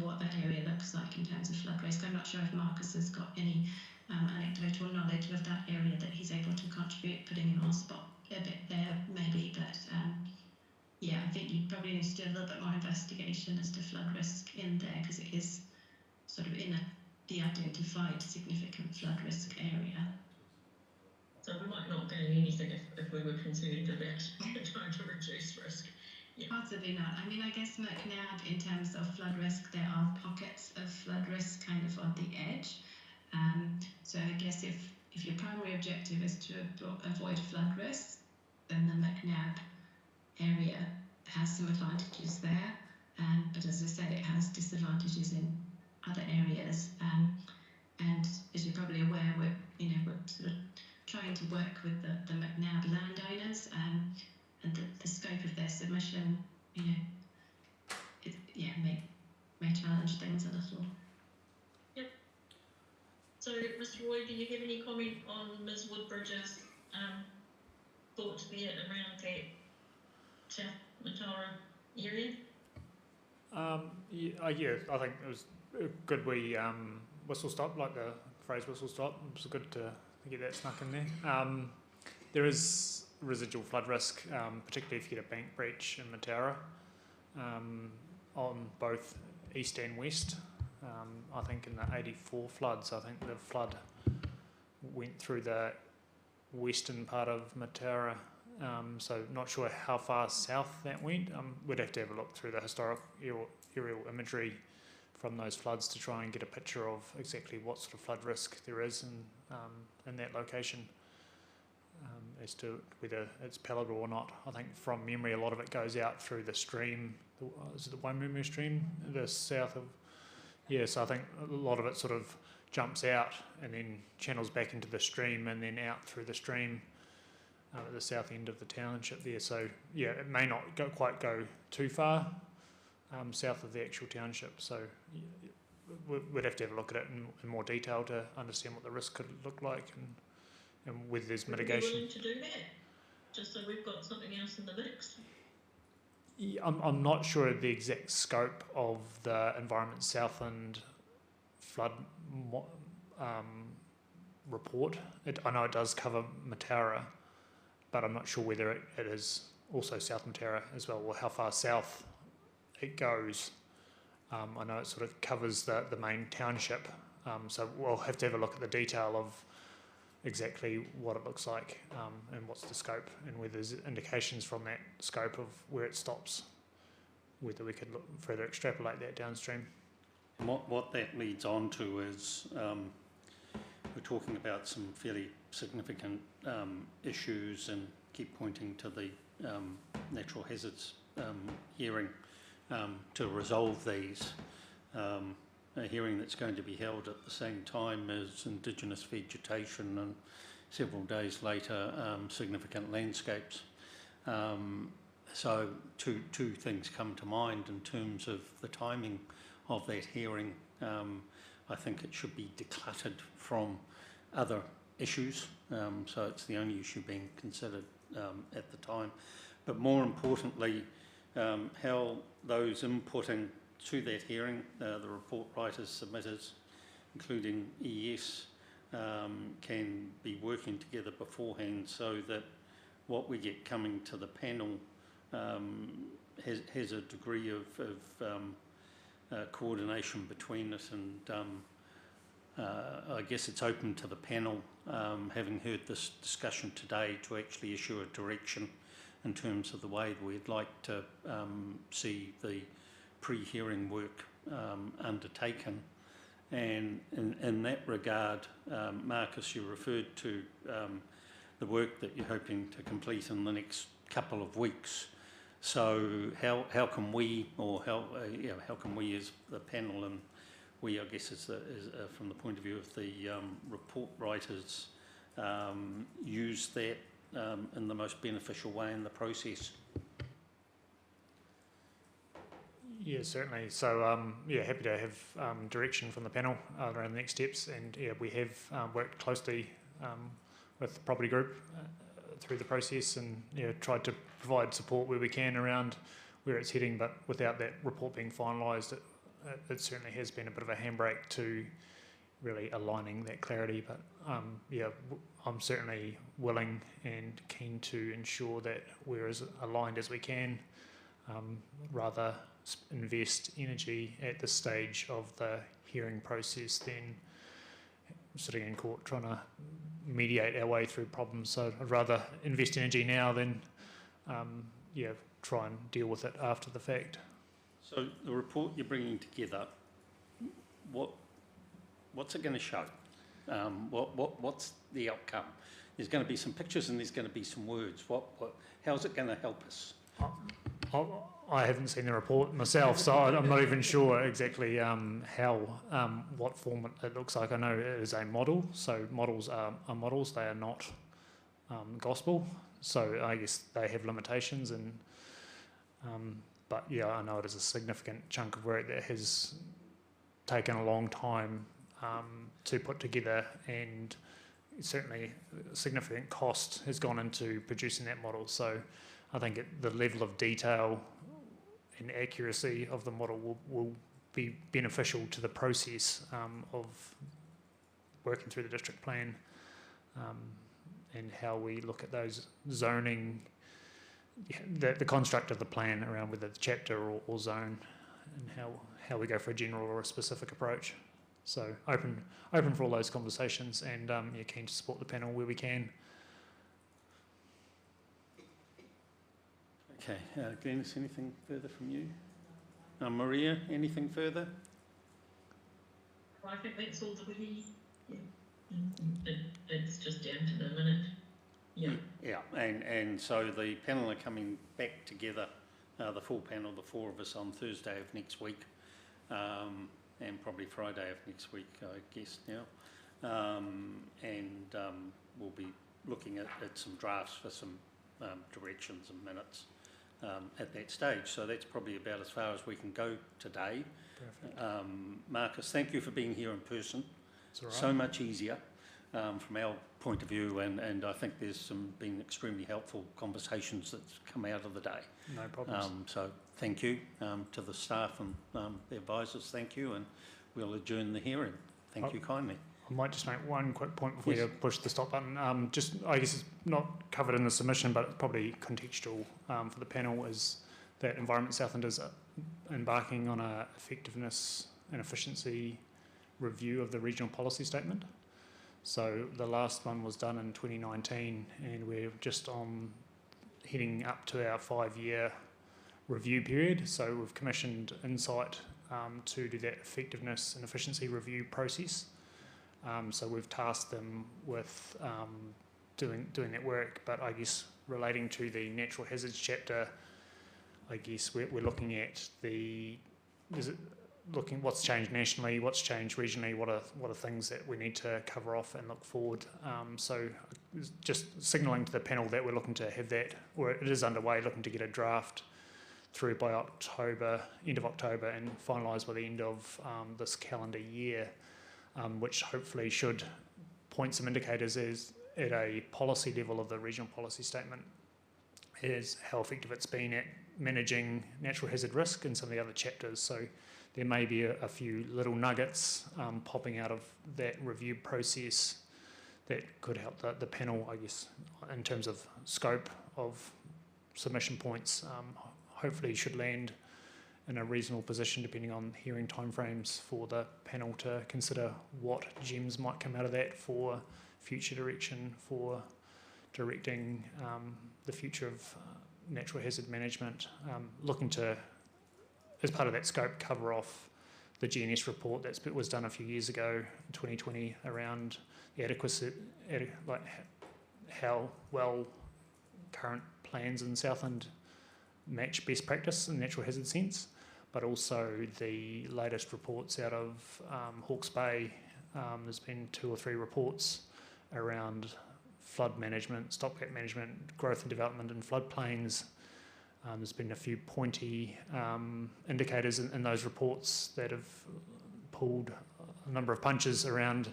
what that area looks like in terms of flood risk. I'm not sure if Marcus has got any anecdotal knowledge of that area that he's able to contribute, putting him on spot a bit there maybe, but yeah, I think you probably need to do a little bit more investigation as to flood risk in there, because it is sort of in the identified significant flood risk area. So we might not gain anything if we were concerned about trying to reduce risk. Yeah. Possibly not. I mean, I guess McNab, in terms of flood risk, there are pockets of flood risk kind of on the edge. So I guess if your primary objective is to avoid flood risk, then the McNab area has some advantages there. But as I said, it has disadvantages in other areas. And as you're probably aware, we're sort of trying to work with the McNab landowners, and the scope of their submission, you know, may challenge things a little. Yep. So, Mr. Roy, do you have any comment on Ms. Woodbridge's thoughts there around that South Matara area? Yeah, I think it was good we whistle stop, like the phrase whistle stop. It was good to get that snuck in there. There is residual flood risk, particularly if you get a bank breach in Matara, on both east and west. I think in the 84 floods, I think the flood went through the western part of Mataura, so not sure how far south that went. We'd have to have a look through the historic aerial imagery from those floods to try and get a picture of exactly what sort of flood risk there is in that location, as to whether it's palatable or not. I think from memory a lot of it goes out through the stream, is it the Waimumu stream, the south of, so I think a lot of it sort of jumps out and then channels back into the stream and then out through the stream at the south end of the township there. So yeah, it may not quite go too far south of the actual township. So we'd have to have a look at it in more detail to understand what the risk could look like and whether there's mitigation. Would you be willing to do that? Just so we've got something else in the mix? Yeah, I'm not sure of the exact scope of the Environment Southland flood report. I know it does cover Mataura, but I'm not sure whether it is also South Mataura as well, or how far south it goes. I know it sort of covers the main township, so we'll have to have a look at the detail of exactly what it looks like and what's the scope, and whether there's indications from that scope of where it stops, whether we could further extrapolate that downstream. What that leads on to is we're talking about some fairly significant issues, and keep pointing to the natural hazards hearing to resolve these. A hearing that's going to be held at the same time as Indigenous vegetation, and several days later significant landscapes. So two things come to mind in terms of the timing of that hearing. I think it should be decluttered from other issues, so it's the only issue being considered at the time. But more importantly, how those inputting to that hearing, the report writers, submitters, including ES, can be working together beforehand, so that what we get coming to the panel has a degree of coordination between it, and I guess it's open to the panel, having heard this discussion today, to actually issue a direction in terms of the way we'd like to see the pre-hearing work undertaken. And in that regard, Marcus, you referred to the work that you're hoping to complete in the next couple of weeks. So how can we, or how can we as the panel, and we, I guess, is from the point of view of the report writers, use that in the most beneficial way in the process? Yeah, certainly. So, happy to have direction from the panel around the next steps. And we have worked closely with the property group through the process, and tried to provide support where we can around where it's heading. But without that report being finalised, it certainly has been a bit of a handbrake to really aligning that clarity. But I'm certainly willing and keen to ensure that we're as aligned as we can, rather invest energy at this stage of the hearing process than sitting in court trying to mediate our way through problems. So I'd rather invest energy now than try and deal with it after the fact. So the report you're bringing together, what's it going to show? What's the outcome? There's going to be some pictures and there's going to be some words. How's it going to help us? I haven't seen the report myself, so I'm not even sure exactly what form it looks like. I know it is a model, so models are models. They are not gospel, so I guess they have limitations. And but I know it is a significant chunk of work that has taken a long time to put together, and certainly significant cost has gone into producing that model. So I think the level of detail and accuracy of the model will be beneficial to the process of working through the district plan, and how we look at those zoning, the construct of the plan around whether the chapter or zone and how we go for a general or a specific approach. So open for all those conversations, and keen to support the panel where we can. Okay, Glenys, anything further from you? Maria, anything further? I think that's all that we need. It's just down to the minute. Yeah. Yeah, and so the panel are coming back together, the full panel, the four of us, on Thursday of next week, and probably Friday of next week, I guess now. We'll be looking at some drafts for some directions and minutes at that stage. So that's probably about as far as we can go today. Perfect. Marcus, thank you for being here in person. It's all right. So much easier from our point of view, and I think there's been extremely helpful conversations that's come out of the day. No problems. So thank you to the staff and the advisors, thank you, and we'll adjourn the hearing. Thank you kindly. I might just make one quick point before Yes. you push the stop button. I guess it's not covered in the submission, but it's probably contextual for the panel, is that Environment Southland is embarking on a effectiveness and efficiency review of the regional policy statement. So the last one was done in 2019, and we're just heading up to our 5-year review period. So we've commissioned Insight to do that effectiveness and efficiency review process. So we've tasked them with doing that work, but I guess relating to the natural hazards chapter, I guess we're looking at what's changed nationally, what's changed regionally, what are things that we need to cover off and look forward. So just signalling to the panel that we're looking to have that, or it is underway, looking to get a draft through by end of October, and finalised by the end of this calendar year, which hopefully should point some indicators as at a policy level of the regional policy statement, is how effective it's been at managing natural hazard risk in some of the other chapters. So there may be a few little nuggets popping out of that review process that could help the panel, I guess, in terms of scope of submission points. Hopefully should land in a reasonable position depending on hearing timeframes for the panel to consider what gems might come out of that for future direction, for directing the future of natural hazard management, looking to, as part of that scope, cover off the GNS report that was done a few years ago, in 2020, around the adequacy, like how well current plans in Southland match best practice in natural hazard sense, but also the latest reports out of Hawke's Bay. There's been 2 or 3 reports around flood management, stopgap management, growth and development in floodplains. There's been a few pointy indicators in those reports that have pulled a number of punches around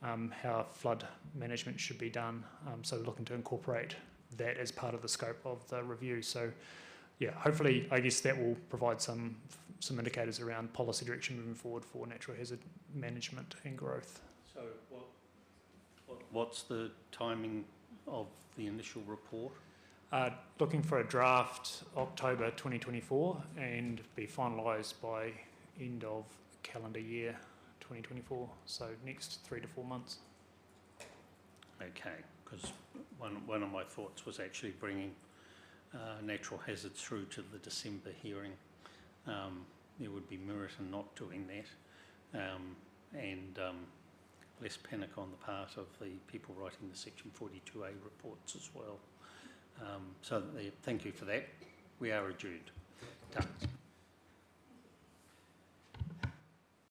how flood management should be done. So looking to incorporate that as part of the scope of the review. So yeah, hopefully, I guess that will provide some indicators around policy direction moving forward for natural hazard management and growth. So what's the timing of the initial report? Looking for a draft October 2024 and be finalised by end of calendar year 2024. So next 3 to 4 months. Okay, because one of my thoughts was actually bringing natural hazards through to the December hearing. There would be merit in not doing that, and less panic on the part of the people writing the Section 42A reports as well. So thank you for that. We are adjourned. Done.